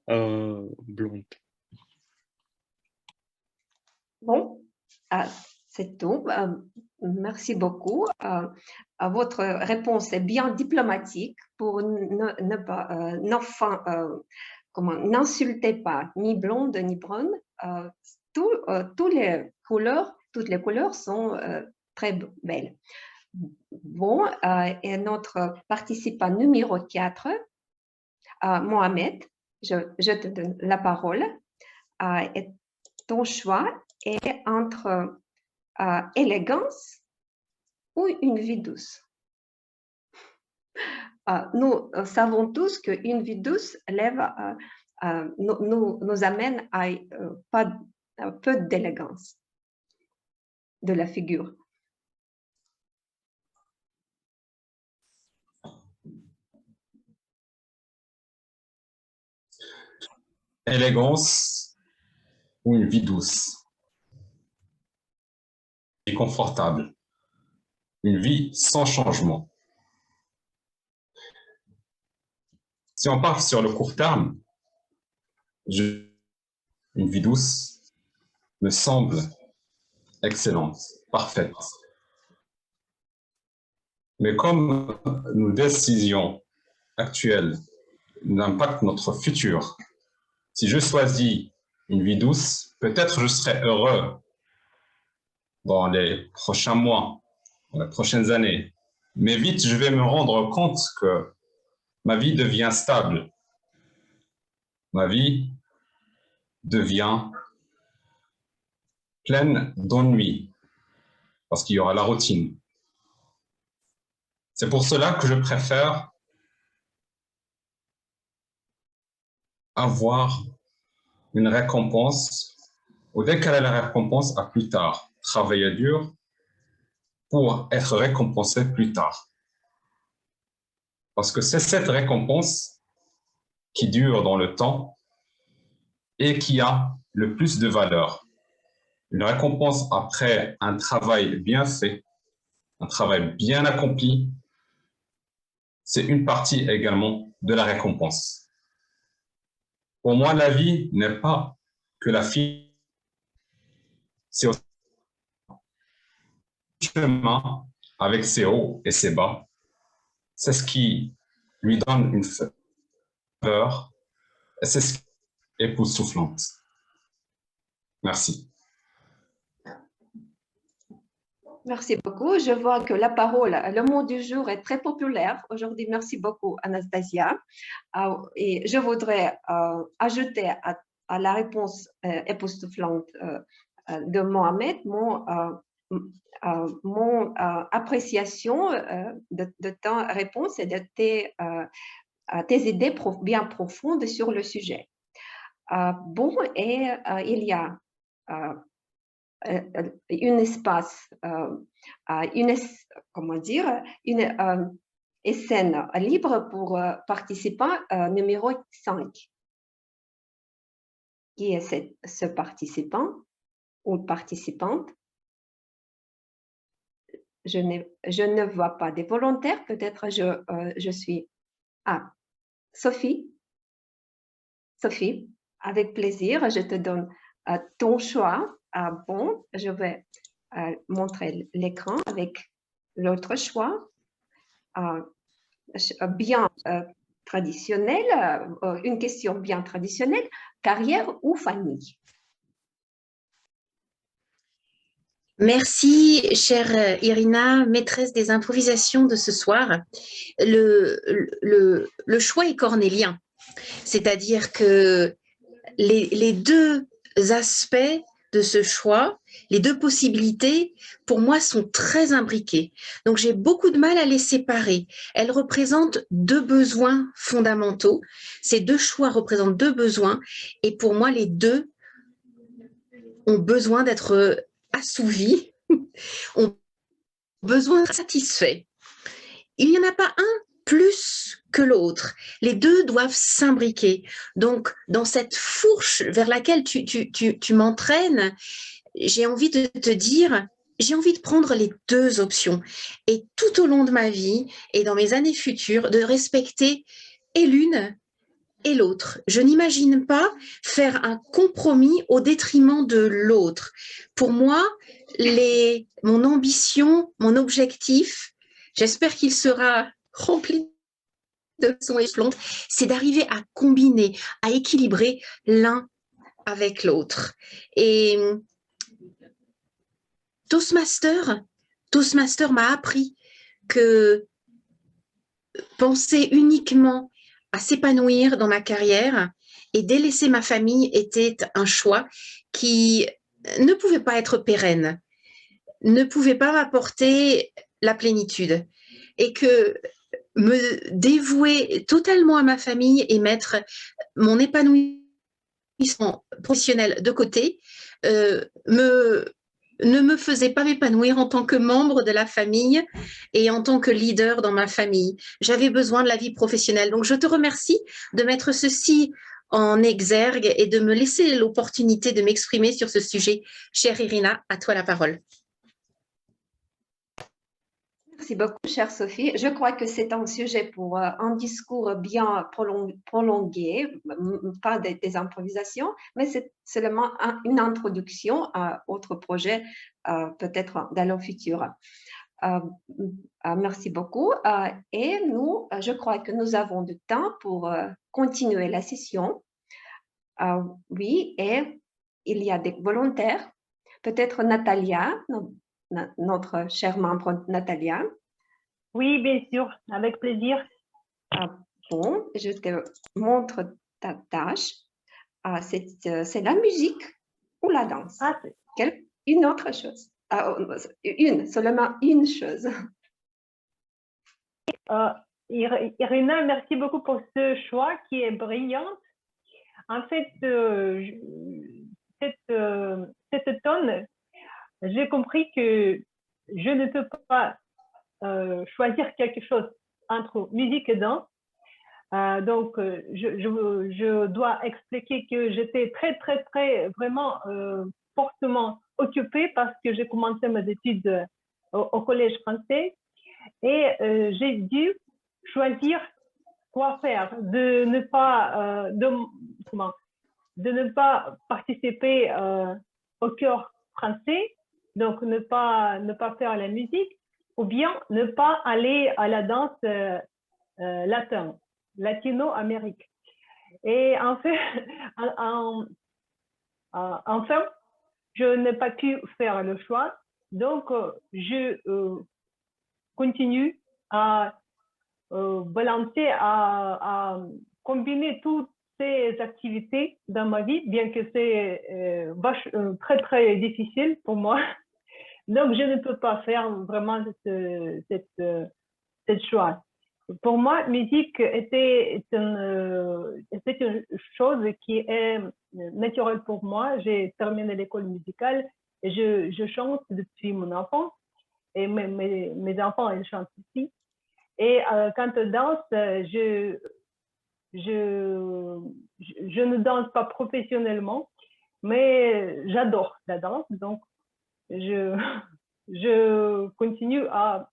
blonde. Bon, c'est tout. Merci beaucoup. Votre réponse est bien diplomatique pour n'insulter pas ni blonde ni brune. Toutes les couleurs sont très belles. Bon, et notre participant numéro 4, Mohamed, je te donne la parole. Et ton choix est entre élégance ou une vie douce. Nous savons tous qu'une vie douce nous amène à peu d'élégance de la figure. Élégance ou une vie douce et confortable. Une vie sans changement. Si on part sur le court terme, une vie douce me semble excellente, parfaite. Mais comme nos décisions actuelles n'impactent notre futur, si je choisis une vie douce, peut-être je serai heureux dans les prochains mois, dans les prochaines années. Mais vite, je vais me rendre compte que ma vie devient stable. Ma vie devient pleine d'ennui, parce qu'il y aura la routine. C'est pour cela que je préfère avoir une récompense ou décaler la récompense à plus tard. Travailler dur pour être récompensé plus tard. Parce que c'est cette récompense qui dure dans le temps et qui a le plus de valeur. Une récompense après un travail bien fait, un travail bien accompli, c'est une partie également de la récompense. Pour moi, la vie n'est pas que la fille, c'est aussi un chemin avec ses hauts et ses bas. C'est ce qui lui donne une faveur et c'est ce qui est époustouflante. Merci. Merci beaucoup. Je vois que la parole, le mot du jour est très populaire aujourd'hui. Merci beaucoup, Anastasia. Et je voudrais ajouter à la réponse époustouflante de Mohamed mon appréciation de ta réponse et de tes idées bien profondes sur le sujet. Bon, et il y a un espace, comment dire, une scène libre pour participant numéro 5. Qui est ce participant ou participante? Je ne vois pas des volontaires. Peut-être je suis... Ah, Sophie. Sophie, avec plaisir, je te donne ton choix. Bon, je vais montrer l'écran avec l'autre choix. Bien traditionnel, une question bien traditionnelle, carrière ou famille? Merci, chère Irina, maîtresse des improvisations de ce soir. Le choix est cornélien, c'est-à-dire que les deux aspects de ce choix, les deux possibilités, pour moi, sont très imbriquées. Donc, j'ai beaucoup de mal à les séparer. Elles représentent deux besoins fondamentaux. Ces deux choix représentent deux besoins. Et pour moi, les deux ont besoin d'être assouvis, ont besoin d'être satisfaits. Il n'y en a pas un plus que l'autre. Les deux doivent s'imbriquer. Donc, dans cette fourche vers laquelle tu m'entraînes, j'ai envie de te dire, j'ai envie de prendre les deux options. Et tout au long de ma vie et dans mes années futures, de respecter et l'une et l'autre. Je n'imagine pas faire un compromis au détriment de l'autre. Pour moi, mon ambition, mon objectif, j'espère qu'il sera rempli de son échelante, c'est d'arriver à combiner, à équilibrer l'un avec l'autre. Et Toastmaster m'a appris que penser uniquement à s'épanouir dans ma carrière et délaisser ma famille était un choix qui ne pouvait pas être pérenne, ne pouvait pas m'apporter la plénitude, et que me dévouer totalement à ma famille et mettre mon épanouissement professionnel de côté ne me faisait pas m'épanouir en tant que membre de la famille et en tant que leader dans ma famille. J'avais besoin de la vie professionnelle. Donc, je te remercie de mettre ceci en exergue et de me laisser l'opportunité de m'exprimer sur ce sujet. Chère Irina, à toi la parole. Merci beaucoup, chère Sophie. Je crois que c'est un sujet pour un discours bien prolongé, pas des improvisations, mais c'est seulement une introduction à autre projet, peut-être dans le futur. Merci beaucoup. Et nous, je crois que nous avons du temps pour continuer la session. Oui, et il y a des volontaires. Peut-être Natalia, notre chère membre Natalia. Oui, bien sûr, avec plaisir. Bon, je te montre ta tâche. C'est la musique ou la danse? une autre chose. Seulement une chose. Irina, merci beaucoup pour ce choix qui est brillant. En fait, cet automne, j'ai compris que je ne peux pas choisir quelque chose entre musique et danse. Donc, je dois expliquer que j'étais très, vraiment fortement occupée parce que j'ai commencé mes études au collège français et j'ai dû choisir quoi faire, de ne pas participer au chœur français, donc ne pas faire la musique, ou bien ne pas aller à la danse latino-amérique. Et en fait, enfin, je n'ai pas pu faire le choix, donc je continue à balancer, à combiner toutes ces activités dans ma vie, bien que c'est très difficile pour moi. Donc, je ne peux pas faire vraiment cette choix. Pour moi, musique était une chose qui est naturelle pour moi. J'ai terminé l'école musicale et je chante depuis mon enfance. Et mes enfants, ils chantent ici. Et quand je danse, je ne danse pas professionnellement, mais j'adore la danse. Donc, je continue à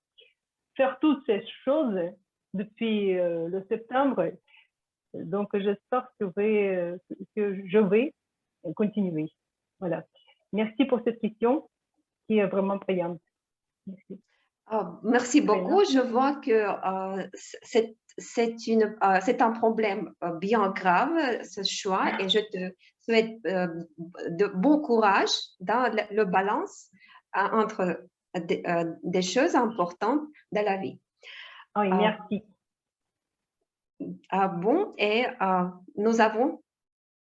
faire toutes ces choses depuis le septembre. Donc, j'espère que je vais continuer. Voilà. Merci pour cette question qui est vraiment brillante. Merci. Merci beaucoup. Je vois que c'est un problème bien grave, ce choix, et je te souhaite de bon courage dans le balance entre des choses importantes de la vie. Oui, merci. Bon, et nous avons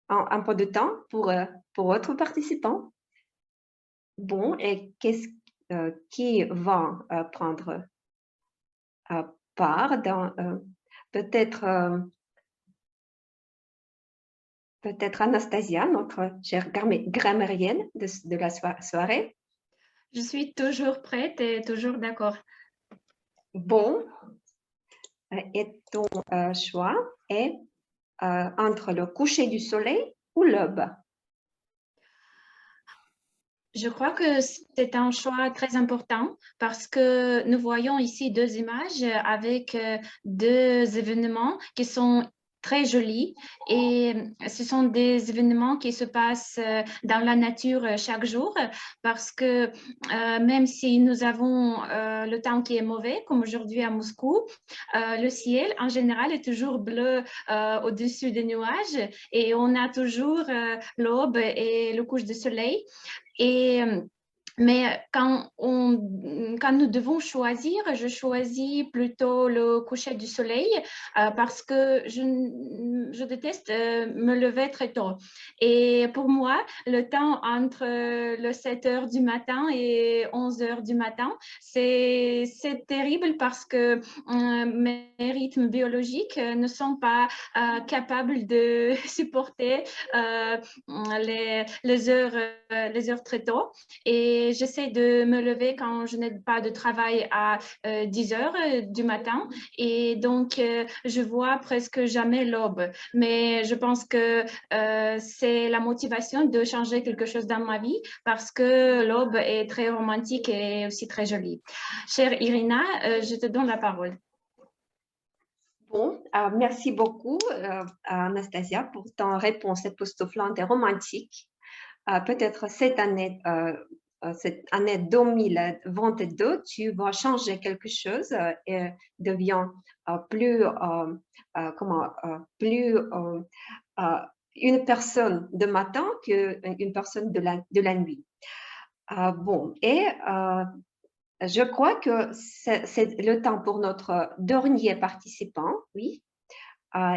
un peu de temps pour autres participants. Bon, et qui va prendre part dans peut-être Anastasia, notre chère grammairienne de la soirée. Je suis toujours prête et toujours d'accord. Bon, et ton choix est entre le coucher du soleil ou l'aube? Je crois que c'est un choix très important parce que nous voyons ici deux images avec deux événements qui sont très jolis et ce sont des événements qui se passent dans la nature chaque jour parce que même si nous avons le temps qui est mauvais, comme aujourd'hui à Moscou, le ciel en général est toujours bleu au-dessus des nuages et on a toujours l'aube et le coucher du soleil. Mais quand nous devons choisir, je choisis plutôt le coucher du soleil parce que je déteste me lever très tôt. Et pour moi, le temps entre le 7 heures du matin et 11 heures du matin, c'est terrible parce que mes rythmes biologiques ne sont pas capables de supporter les heures très tôt. Et j'essaie de me lever quand je n'ai pas de travail à 10 heures du matin. Et donc, je vois presque jamais l'aube. Mais je pense que c'est la motivation de changer quelque chose dans ma vie parce que l'aube est très romantique et aussi très jolie. Chère Irina, je te donne la parole. Bon, merci beaucoup, Anastasia, pour ta réponse époustouflante et romantique. Peut-être cette année 2022, tu vas changer quelque chose et devient plus une personne de matin qu'une personne de la nuit. Bon, et je crois que c'est le temps pour notre dernier participant, oui.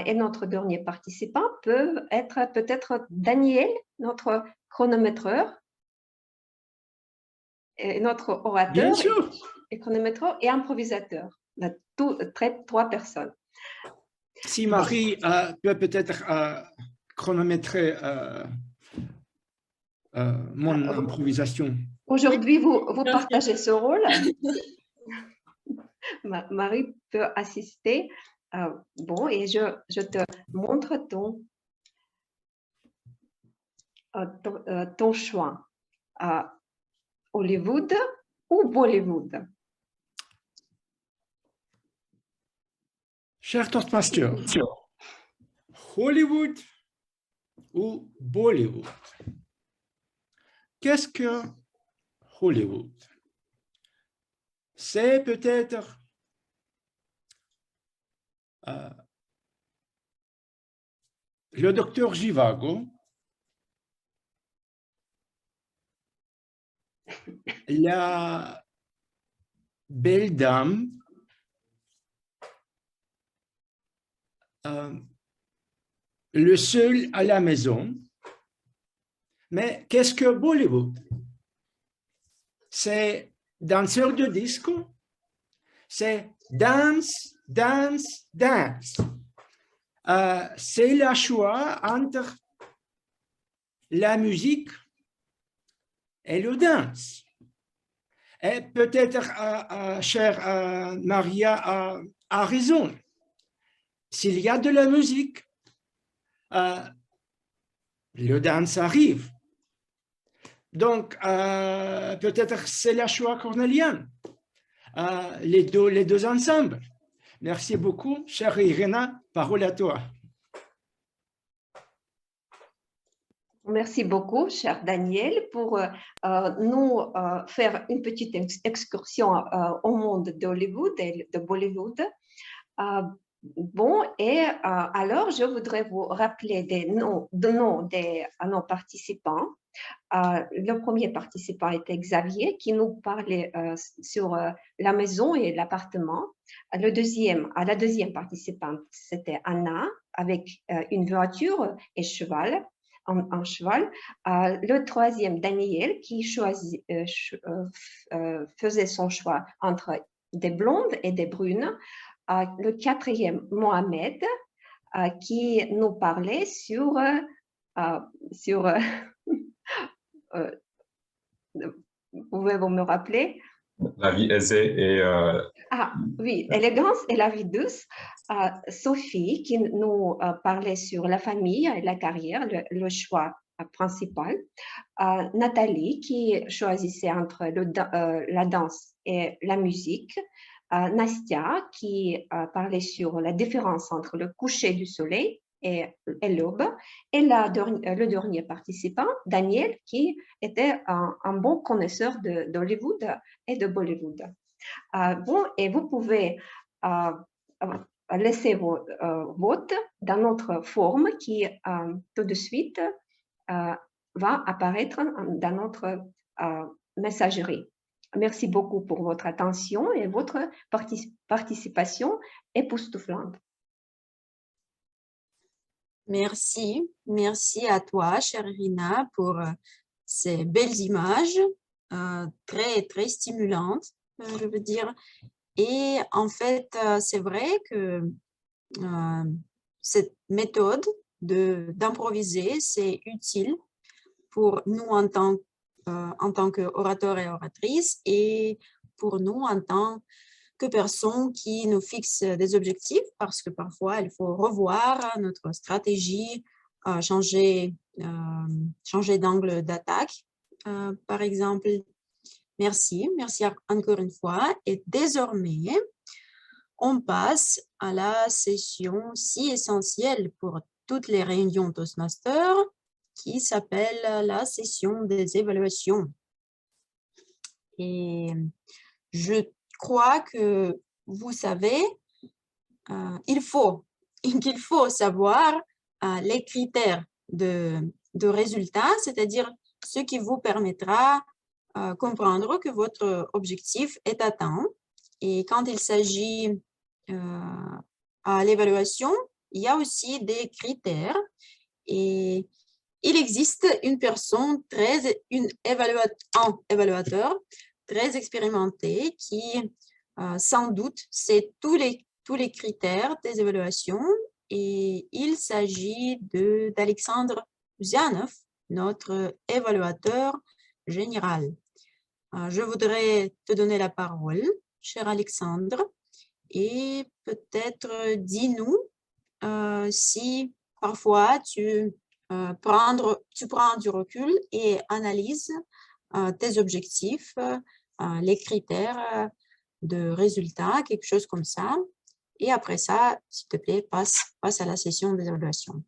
Et notre dernier participant peut être peut-être Daniel, notre chronométreur. notre orateur, Bien sûr. et chronométreur et improvisateur. On traite 3 personnes. Si Marie peut peut-être chronométrer mon improvisation. Aujourd'hui, vous partagez ce rôle. Marie peut assister. Bon, et je te montre ton choix. Hollywood ou Bollywood? Cher Toastmaster, Hollywood ou Bollywood? Qu'est-ce que Hollywood? C'est peut-être le docteur Zhivago, la belle dame, le seul à la maison. Mais qu'est-ce que Bollywood? C'est danseur de disco, c'est dance, dance, dance. C'est le choix entre la musique et le danse. Et peut-être, chère Maria a raison. S'il y a de la musique, le danse arrive. Donc, peut-être c'est le choix cornélien, les deux ensemble. Merci beaucoup, chère Irina, parole à toi. Merci beaucoup, cher Daniel, pour nous faire une petite excursion au monde d'Hollywood et de Bollywood. Bon, et alors, je voudrais vous rappeler des noms de nos participants. Le premier participant était Xavier, qui nous parlait sur la maison et l'appartement. La deuxième participante, c'était Anna, avec une voiture et cheval. Un cheval. Le troisième, Daniel, qui faisait son choix entre des blondes et des brunes. Le quatrième, Mohamed, qui nous parlait sur pouvez-vous me rappeler? La vie aisée et... Oui, élégance et la vie douce. Sophie, qui nous parlait sur la famille et la carrière, le choix principal. Nathalie, qui choisissait entre la danse et la musique. Nastia, qui parlait sur la différence entre le coucher du soleil et l'aube. Et le dernier participant, Daniel, qui était un bon connaisseur d'Hollywood et de Bollywood. Bon, et vous pouvez laisser vos votes dans notre forme qui, tout de suite, va apparaître dans notre messagerie. Merci beaucoup pour votre attention et votre participation époustouflante. Merci. Merci à toi, chère Irina, pour ces belles images très, très stimulantes, je veux dire. Et en fait, c'est vrai que cette méthode d'improviser, c'est utile pour nous en tant qu'orateurs et oratrices et pour nous en tant que personnes qui nous fixent des objectifs, parce que parfois, il faut revoir notre stratégie, changer d'angle d'attaque, par exemple. Merci encore une fois. Et désormais, on passe à la session si essentielle pour toutes les réunions Toastmasters, qui s'appelle la session des évaluations. Et je crois que vous savez qu'il faut savoir les critères de résultats, c'est-à-dire ce qui vous permettra de comprendre que votre objectif est atteint. Et quand il s'agit à l'évaluation, il y a aussi des critères. Et il existe une personne, un évaluateur très expérimenté qui, sans doute, sait tous les critères des évaluations, et il s'agit d'Alexandre Zianov, notre évaluateur général. Je voudrais te donner la parole, cher Alexandre, et peut-être dis-nous si parfois tu prends du recul et analyses tes objectifs, les critères de résultats, quelque chose comme ça. Et après ça, s'il te plaît, passe à la session d'évaluation.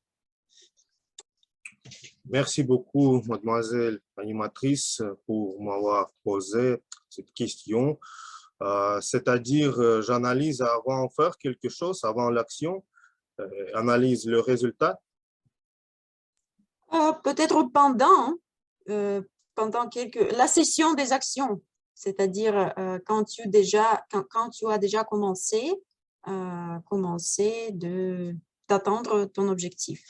Merci beaucoup, mademoiselle animatrice, pour m'avoir posé cette question. C'est-à-dire, j'analyse avant de faire quelque chose, avant l'action, analyse le résultat. Peut-être pendant la session des actions, c'est-à-dire quand tu as déjà commencé d'atteindre ton objectif.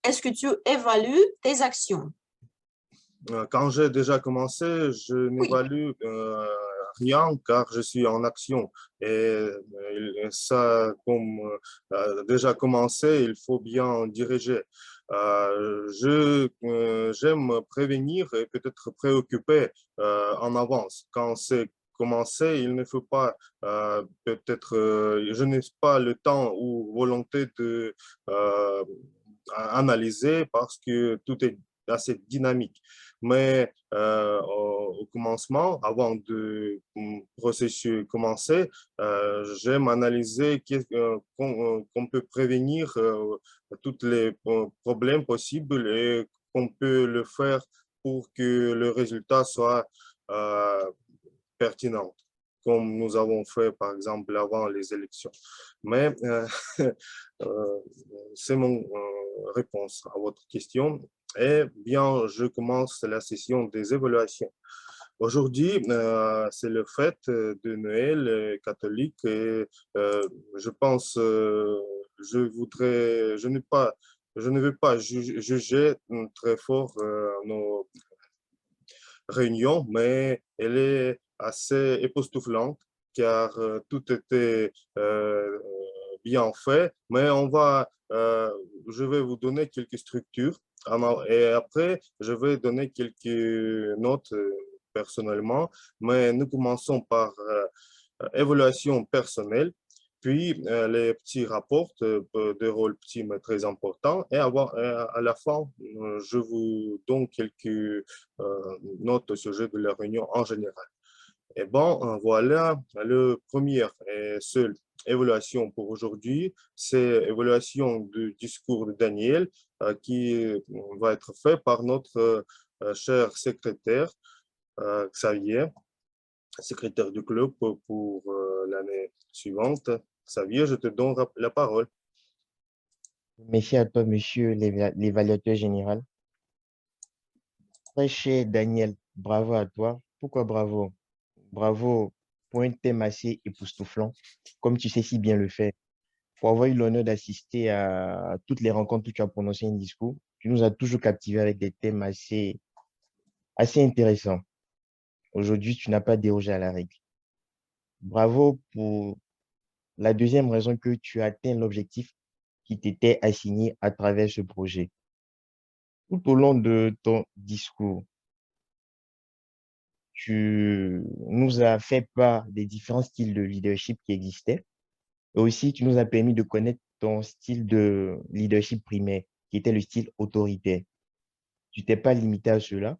Est-ce que tu évalues tes actions? Quand j'ai déjà commencé, je n'évalue rien car je suis en action. Et ça, comme déjà commencé, il faut bien diriger. J'aime prévenir et peut-être préoccuper en avance. Quand c'est commencé, il ne faut pas, je n'ai pas le temps ou volonté de analyser parce que tout est assez dynamique. Mais au commencement, avant de processus commencer, j'aime analyser qu'on peut prévenir tous les problèmes possibles et qu'on peut le faire pour que le résultat soit pertinent, comme nous avons fait par exemple avant les élections. Mais c'est mon réponse à votre question. Eh bien, je commence la session des évaluations. Aujourd'hui, c'est le fête de Noël catholique et je pense, je ne veux pas juger très fort nos réunions, mais elle est assez époustouflante car tout était bien fait, mais je vais vous donner quelques structures et après, je vais donner quelques notes personnellement, mais nous commençons par évaluation personnelle, puis les petits rapports de rôle petits mais très importants, et à la fin, je vous donne quelques notes au sujet de la réunion en général. Et bon, voilà, le première et seule évaluation pour aujourd'hui, c'est l'évaluation du discours de Daniel qui va être fait par notre cher secrétaire Xavier, secrétaire du club pour l'année suivante. Xavier, je te donne la parole. Merci à toi, monsieur l'évaluateur général. Très cher Daniel, bravo à toi. Pourquoi bravo? Bravo pour un thème assez époustouflant, comme tu sais si bien le faire. Pour avoir eu l'honneur d'assister à toutes les rencontres où tu as prononcé un discours, tu nous as toujours captivés avec des thèmes assez intéressants. Aujourd'hui, tu n'as pas dérogé à la règle. Bravo pour la deuxième raison que tu as atteint l'objectif qui t'était assigné à travers ce projet. Tout au long de ton discours, tu nous as fait part des différents styles de leadership qui existaient. Et aussi, tu nous as permis de connaître ton style de leadership primaire, qui était le style autoritaire. Tu t'es pas limité à cela.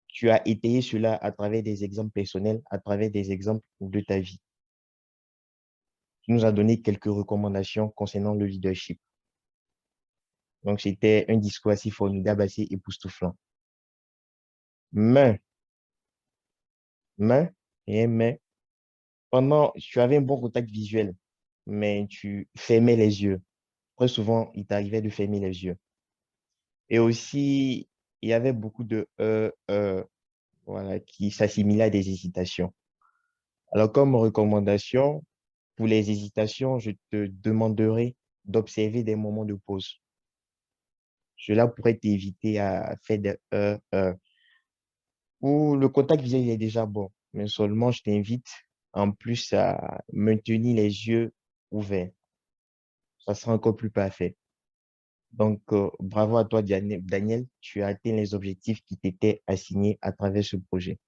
Tu as étayé cela à travers des exemples personnels, à travers des exemples de ta vie. Tu nous as donné quelques recommandations concernant le leadership. Donc, c'était un discours assez formidable, assez époustouflant. Mais, tu avais un bon contact visuel, mais tu fermais les yeux. Très souvent, il t'arrivait de fermer les yeux. Et aussi, il y avait beaucoup de voilà, qui s'assimilaient à des hésitations. Alors, comme recommandation, pour les hésitations, je te demanderai d'observer des moments de pause. Cela pourrait t'éviter à faire des où le contact visuel il est déjà bon, mais seulement je t'invite en plus à maintenir les yeux ouverts. Ça sera encore plus parfait. Donc, bravo à toi, Daniel. Tu as atteint les objectifs qui t'étaient assignés à travers ce projet.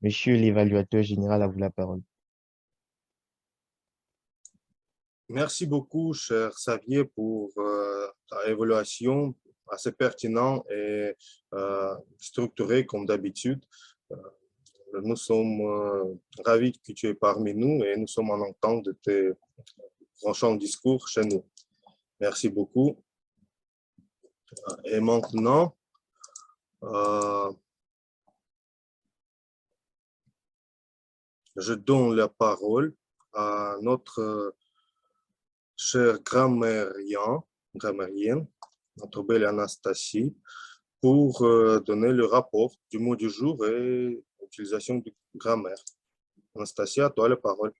Monsieur l'évaluateur général, à vous la parole. Merci beaucoup, cher Xavier, pour ta évaluation assez pertinente et structurée comme d'habitude. Nous sommes ravis que tu es parmi nous et nous sommes en entente de tes tranchants discours chez nous. Merci beaucoup. Et maintenant, je donne la parole à notre chère grammairienne, notre belle Anastasie, pour donner le rapport du mot du jour et l'utilisation du grammaire. Anastasie, à toi la parole.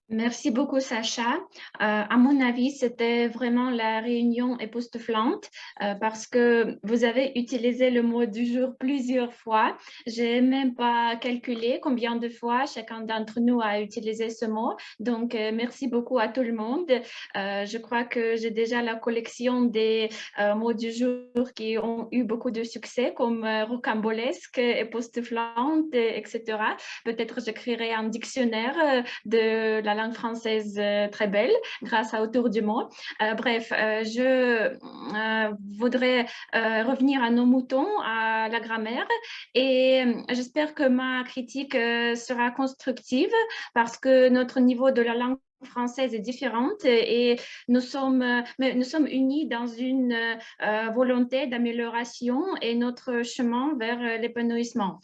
Merci beaucoup, Sacha. À mon avis, c'était vraiment la réunion époustouflante parce que vous avez utilisé le mot du jour plusieurs fois. Je n'ai même pas calculé combien de fois chacun d'entre nous a utilisé ce mot. Donc, merci beaucoup à tout le monde. Je crois que j'ai déjà la collection des mots du jour qui ont eu beaucoup de succès, comme rocambolesque, époustouflante, etc. Peut-être j'écrirai un dictionnaire de la langue française très belle grâce à Autour du mot. Bref, je voudrais revenir à nos moutons, à la grammaire, et j'espère que ma critique sera constructive parce que notre niveau de la langue française est différente et nous sommes unis dans une volonté d'amélioration et notre chemin vers l'épanouissement.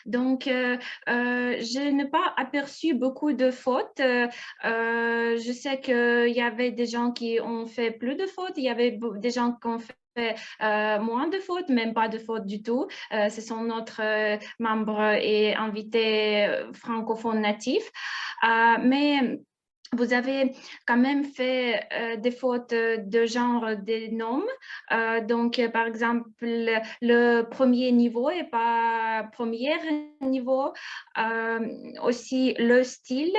Donc, je n'ai pas aperçu beaucoup de fautes. Je sais qu'il y avait des gens qui ont fait plus de fautes, il y avait des gens qui ont fait moins de fautes, même pas de fautes du tout. Ce sont notre membres et invités francophones natifs. Mais vous avez quand même fait des fautes de genre des noms. Donc, par exemple, le premier niveau et pas premier niveau. Aussi, le style.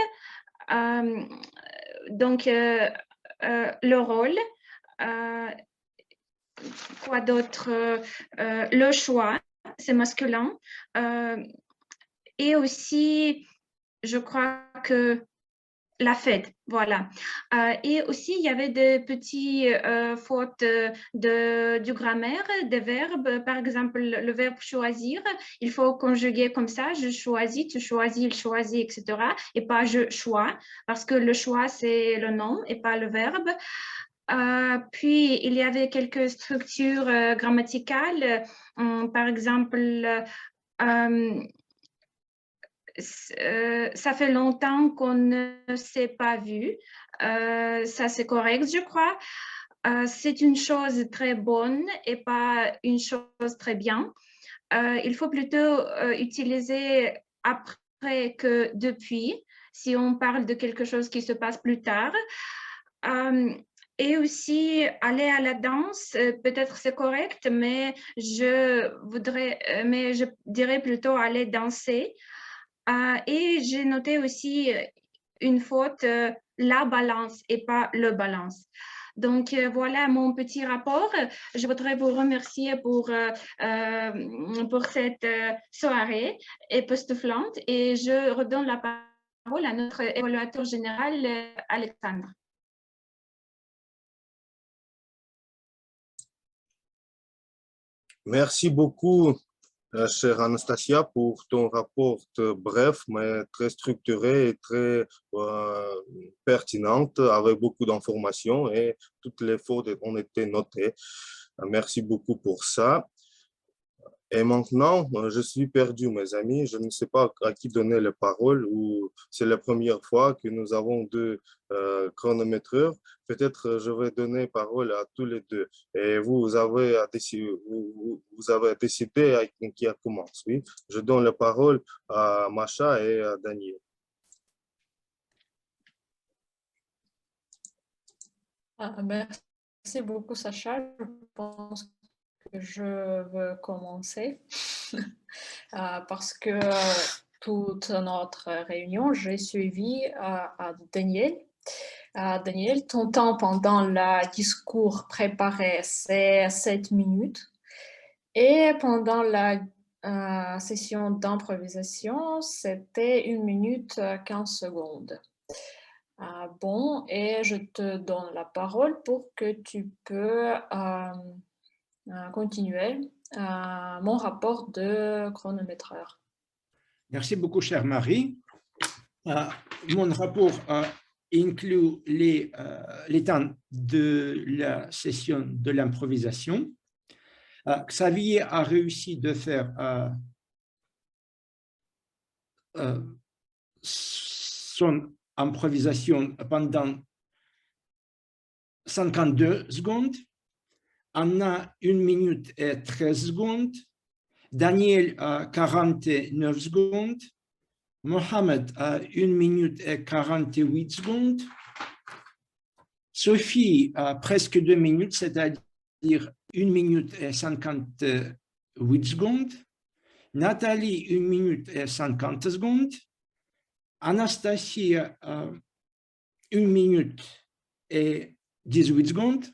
Donc, le rôle. Quoi d'autre? Le choix, c'est masculin. Et aussi, je crois que la fête, voilà. Et aussi, il y avait des petites fautes du grammaire, des verbes. Par exemple, le verbe choisir, il faut conjuguer comme ça, je choisis, tu choisis, il choisit, etc. Et pas je choix, parce que le choix, c'est le nom et pas le verbe. Puis, il y avait quelques structures grammaticales. Par exemple, ça fait longtemps qu'on ne s'est pas vu. Ça, c'est correct, je crois. C'est une chose très bonne et pas une chose très bien. Il faut plutôt utiliser après que depuis, si on parle de quelque chose qui se passe plus tard. Et aussi, aller à la danse, peut-être c'est correct, mais je dirais plutôt aller danser. Et j'ai noté aussi une faute, la balance et pas le balance. Donc, voilà mon petit rapport. Je voudrais vous remercier pour cette soirée époustouflante et je redonne la parole à notre évaluateur général, Alexandre. Merci beaucoup, chère Anastasia, pour ton rapport bref, mais très structuré et très pertinente, avec beaucoup d'informations et toutes les fautes ont été notées. Merci beaucoup pour ça. Et maintenant, je suis perdu, mes amis. Je ne sais pas à qui donner la parole ou c'est la première fois que nous avons deux chronométreurs. Peut-être je vais donner parole à tous les deux. Et vous avez décidé à qui commence. Oui, je donne la parole à Macha et à Daniel. Merci Merci beaucoup, Sacha. Je pense que je veux commencer parce que toute notre réunion, j'ai suivi à Daniel. Daniel, ton temps pendant le discours préparé, c'est 7 minutes. Et pendant la session d'improvisation, c'était 1 minute 15 secondes. Bon, et je te donne la parole pour que tu peux continuer mon rapport de chronométreur. Merci beaucoup, chère Marie. Mon rapport inclut les temps de la session de l'improvisation. Xavier a réussi de faire son improvisation pendant 52 secondes. Anna, 1 minute et 13 secondes. Daniel, 49 secondes. Mohamed, 1 minute et 48 secondes. Sophie, presque 2 minutes, c'est-à-dire 1 minute et 58 secondes. Nathalie, 1 minute et 50 secondes. Anastasie, 1 minute et 18 secondes.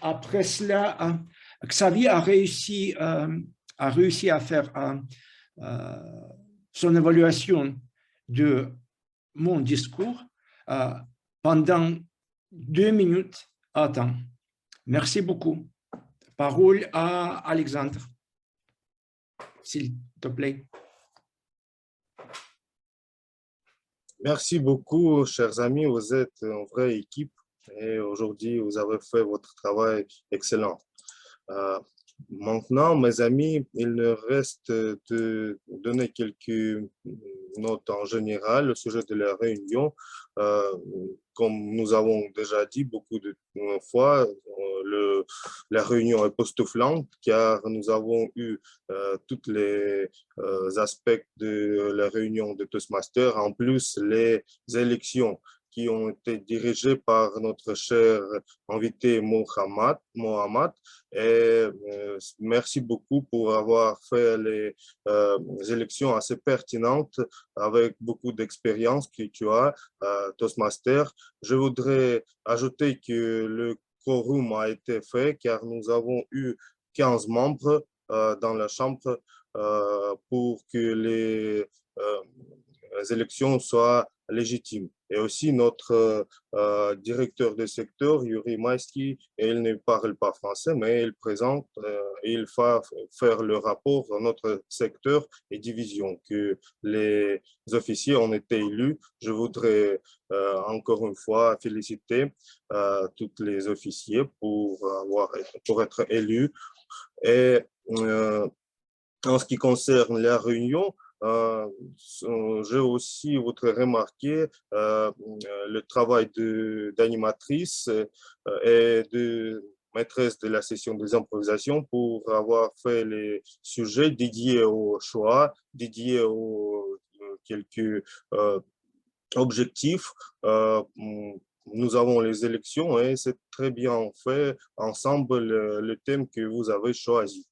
Après cela, Xavier a réussi à faire son évaluation de mon discours pendant 2 minutes à temps. Merci beaucoup. Parole à Alexandre, s'il te plaît. Merci beaucoup, chers amis. Vous êtes une vraie équipe et aujourd'hui, vous avez fait votre travail excellent. Maintenant, mes amis, il me reste de donner quelques notes en général au sujet de la réunion. Comme nous avons déjà dit beaucoup de fois, la réunion est époustouflante car nous avons eu tous les aspects de la réunion de Toastmasters, en plus les élections qui ont été dirigées par notre cher invité Mohamed. Et merci beaucoup pour avoir fait les élections assez pertinentes avec beaucoup d'expérience que tu as, Toastmaster. Je voudrais ajouter que le quorum a été fait car nous avons eu 15 membres dans la chambre pour que les élections soient légitimes. Et aussi notre directeur de secteur, Yuri Maïski, il ne parle pas français, mais il présente, il va faire le rapport dans notre secteur et division, que les officiers ont été élus. Je voudrais encore une fois féliciter tous les officiers pour être élus. Et en ce qui concerne la réunion, j'ai aussi remarqué le travail d'animatrice et de maîtresse de la session des improvisations pour avoir fait les sujets dédiés au choix, dédiés aux quelques objectifs. Nous avons les élections et c'est très bien fait ensemble le thème que vous avez choisi.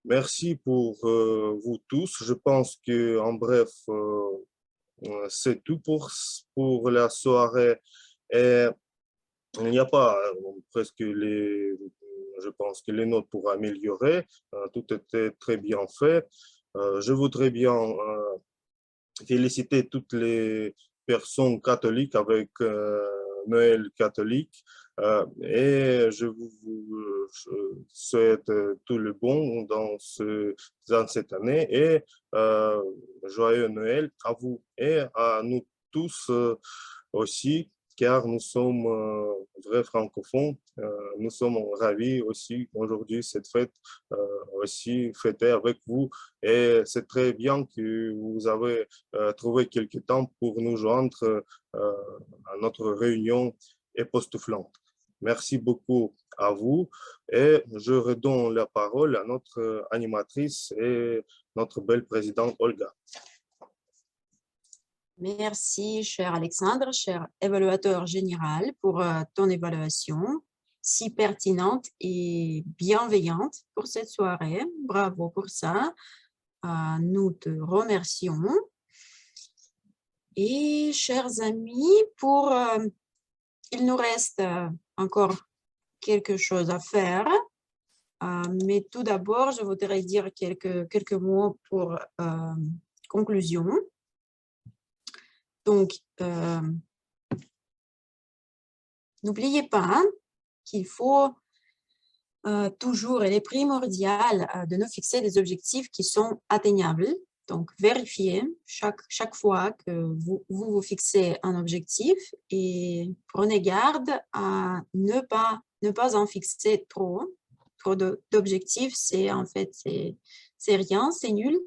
Merci pour vous tous. Je pense que, en bref, c'est tout pour la soirée. Et il n'y a pas presque je pense que les notes pour améliorer. Tout était très bien fait. Je voudrais bien féliciter toutes les personnes catholiques avec Noël catholique. Et je vous souhaite tout le bon dans cette année et joyeux Noël à vous et à nous tous aussi, car nous sommes vrais francophones. Nous sommes ravis aussi aujourd'hui cette fête aussi fêtée avec vous et c'est très bien que vous avez trouvé quelque temps pour nous joindre à notre réunion époustouflante. Merci beaucoup à vous et je redonne la parole à notre animatrice et notre belle présidente Olga. Merci, cher Alexandre, cher évaluateur général, pour ton évaluation si pertinente et bienveillante pour cette soirée. Bravo pour ça. Nous te remercions. Et chers amis, il nous reste encore quelque chose à faire. Mais tout d'abord, je voudrais dire quelques mots pour conclusion. Donc, n'oubliez pas qu'il faut toujours, il est primordial de nous fixer des objectifs qui sont atteignables. Donc, vérifiez chaque fois que vous fixez un objectif et prenez garde à ne pas en fixer trop. Trop d'objectifs, c'est rien, c'est nul.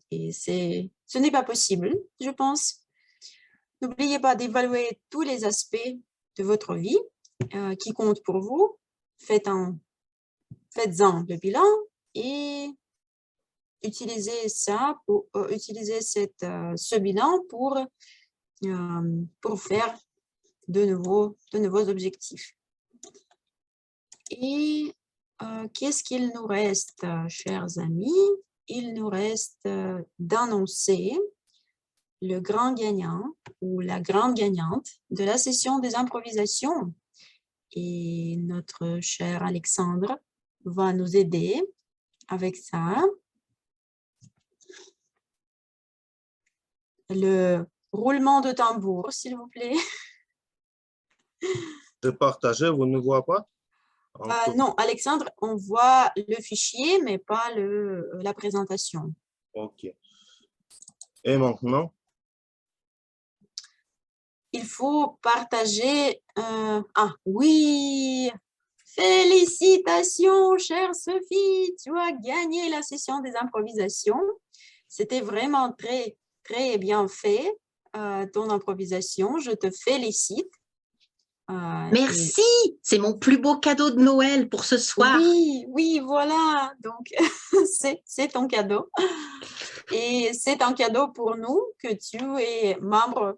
Et ce n'est pas possible, je pense. N'oubliez pas d'évaluer tous les aspects de votre vie qui comptent pour vous. Faites-en le bilan et utilisez ce bilan pour faire de nouveaux objectifs. Et qu'est-ce qu'il nous reste, chers amis? Il nous reste d'annoncer le grand gagnant ou la grande gagnante de la session des improvisations. Et notre cher Alexandre va nous aider avec ça. Le roulement de tambour, s'il vous plaît. De partager, vous ne voyez pas? Non, Alexandre, on voit le fichier, mais pas la présentation. OK. Et maintenant? Il faut partager. Oui! Félicitations, chère Sophie! Tu as gagné la session des improvisations. C'était vraiment très, très bien fait, ton improvisation. Je te félicite. Merci, c'est mon plus beau cadeau de Noël pour ce soir. Oui, voilà, donc c'est ton cadeau. Et c'est un cadeau pour nous que tu es membre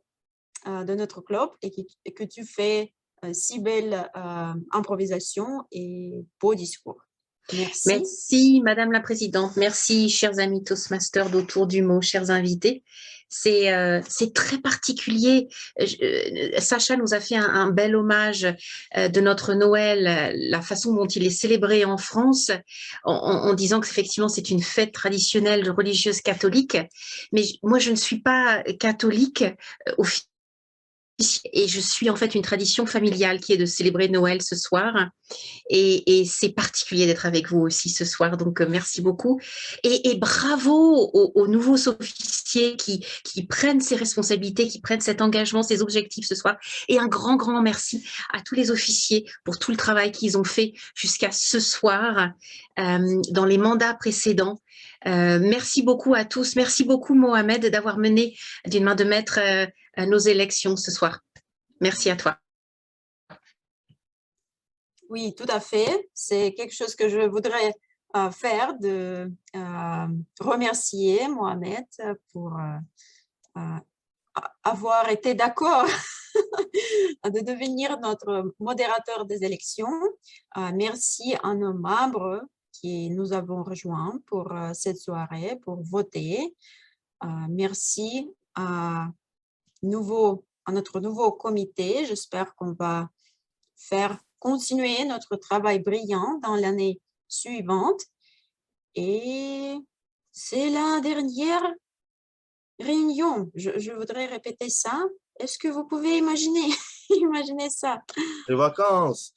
de notre club et que tu fais si belle improvisation et beau discours. Merci. Merci, Madame la Présidente. Merci, chers amis Toastmasters d'Autour du mot, chers invités. C'est très particulier. Sacha nous a fait un bel hommage de notre Noël, la façon dont il est célébré en France, en disant qu'effectivement c'est une fête traditionnelle religieuse catholique. Mais moi, je ne suis pas catholique officiellement. Et je suis en fait une tradition familiale qui est de célébrer Noël ce soir. Et c'est particulier d'être avec vous aussi ce soir. Donc, merci beaucoup. Et bravo aux nouveaux officiers qui prennent ces responsabilités, qui prennent cet engagement, ces objectifs ce soir. Et un grand, grand merci à tous les officiers pour tout le travail qu'ils ont fait jusqu'à ce soir dans les mandats précédents. Merci beaucoup à tous. Merci beaucoup, Mohamed, d'avoir mené d'une main de maître nos élections ce soir. Merci à toi. Oui, tout à fait. C'est quelque chose que je voudrais faire, de remercier Mohamed pour avoir été d'accord de devenir notre modérateur des élections. Merci à nos membres qui nous avons rejoints pour cette soirée, pour voter. Merci à notre nouveau comité. J'espère qu'on va faire continuer notre travail brillant dans l'année suivante. Et c'est la dernière réunion. Je voudrais répéter ça. Est-ce que vous pouvez imaginer ça? Les vacances.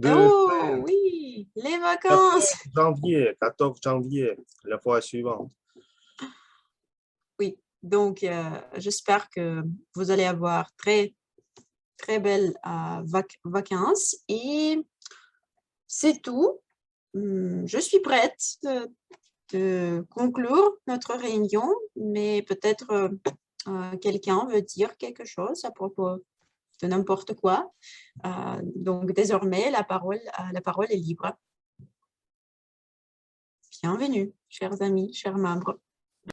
Oh oui, les vacances. 14 janvier, la fois suivante. Oui, donc j'espère que vous allez avoir très belles vacances et c'est tout. Je suis prête de conclure notre réunion, mais peut-être quelqu'un veut dire quelque chose à propos de n'importe quoi. Donc désormais, la parole est libre. Bienvenue, chers amis, chers membres.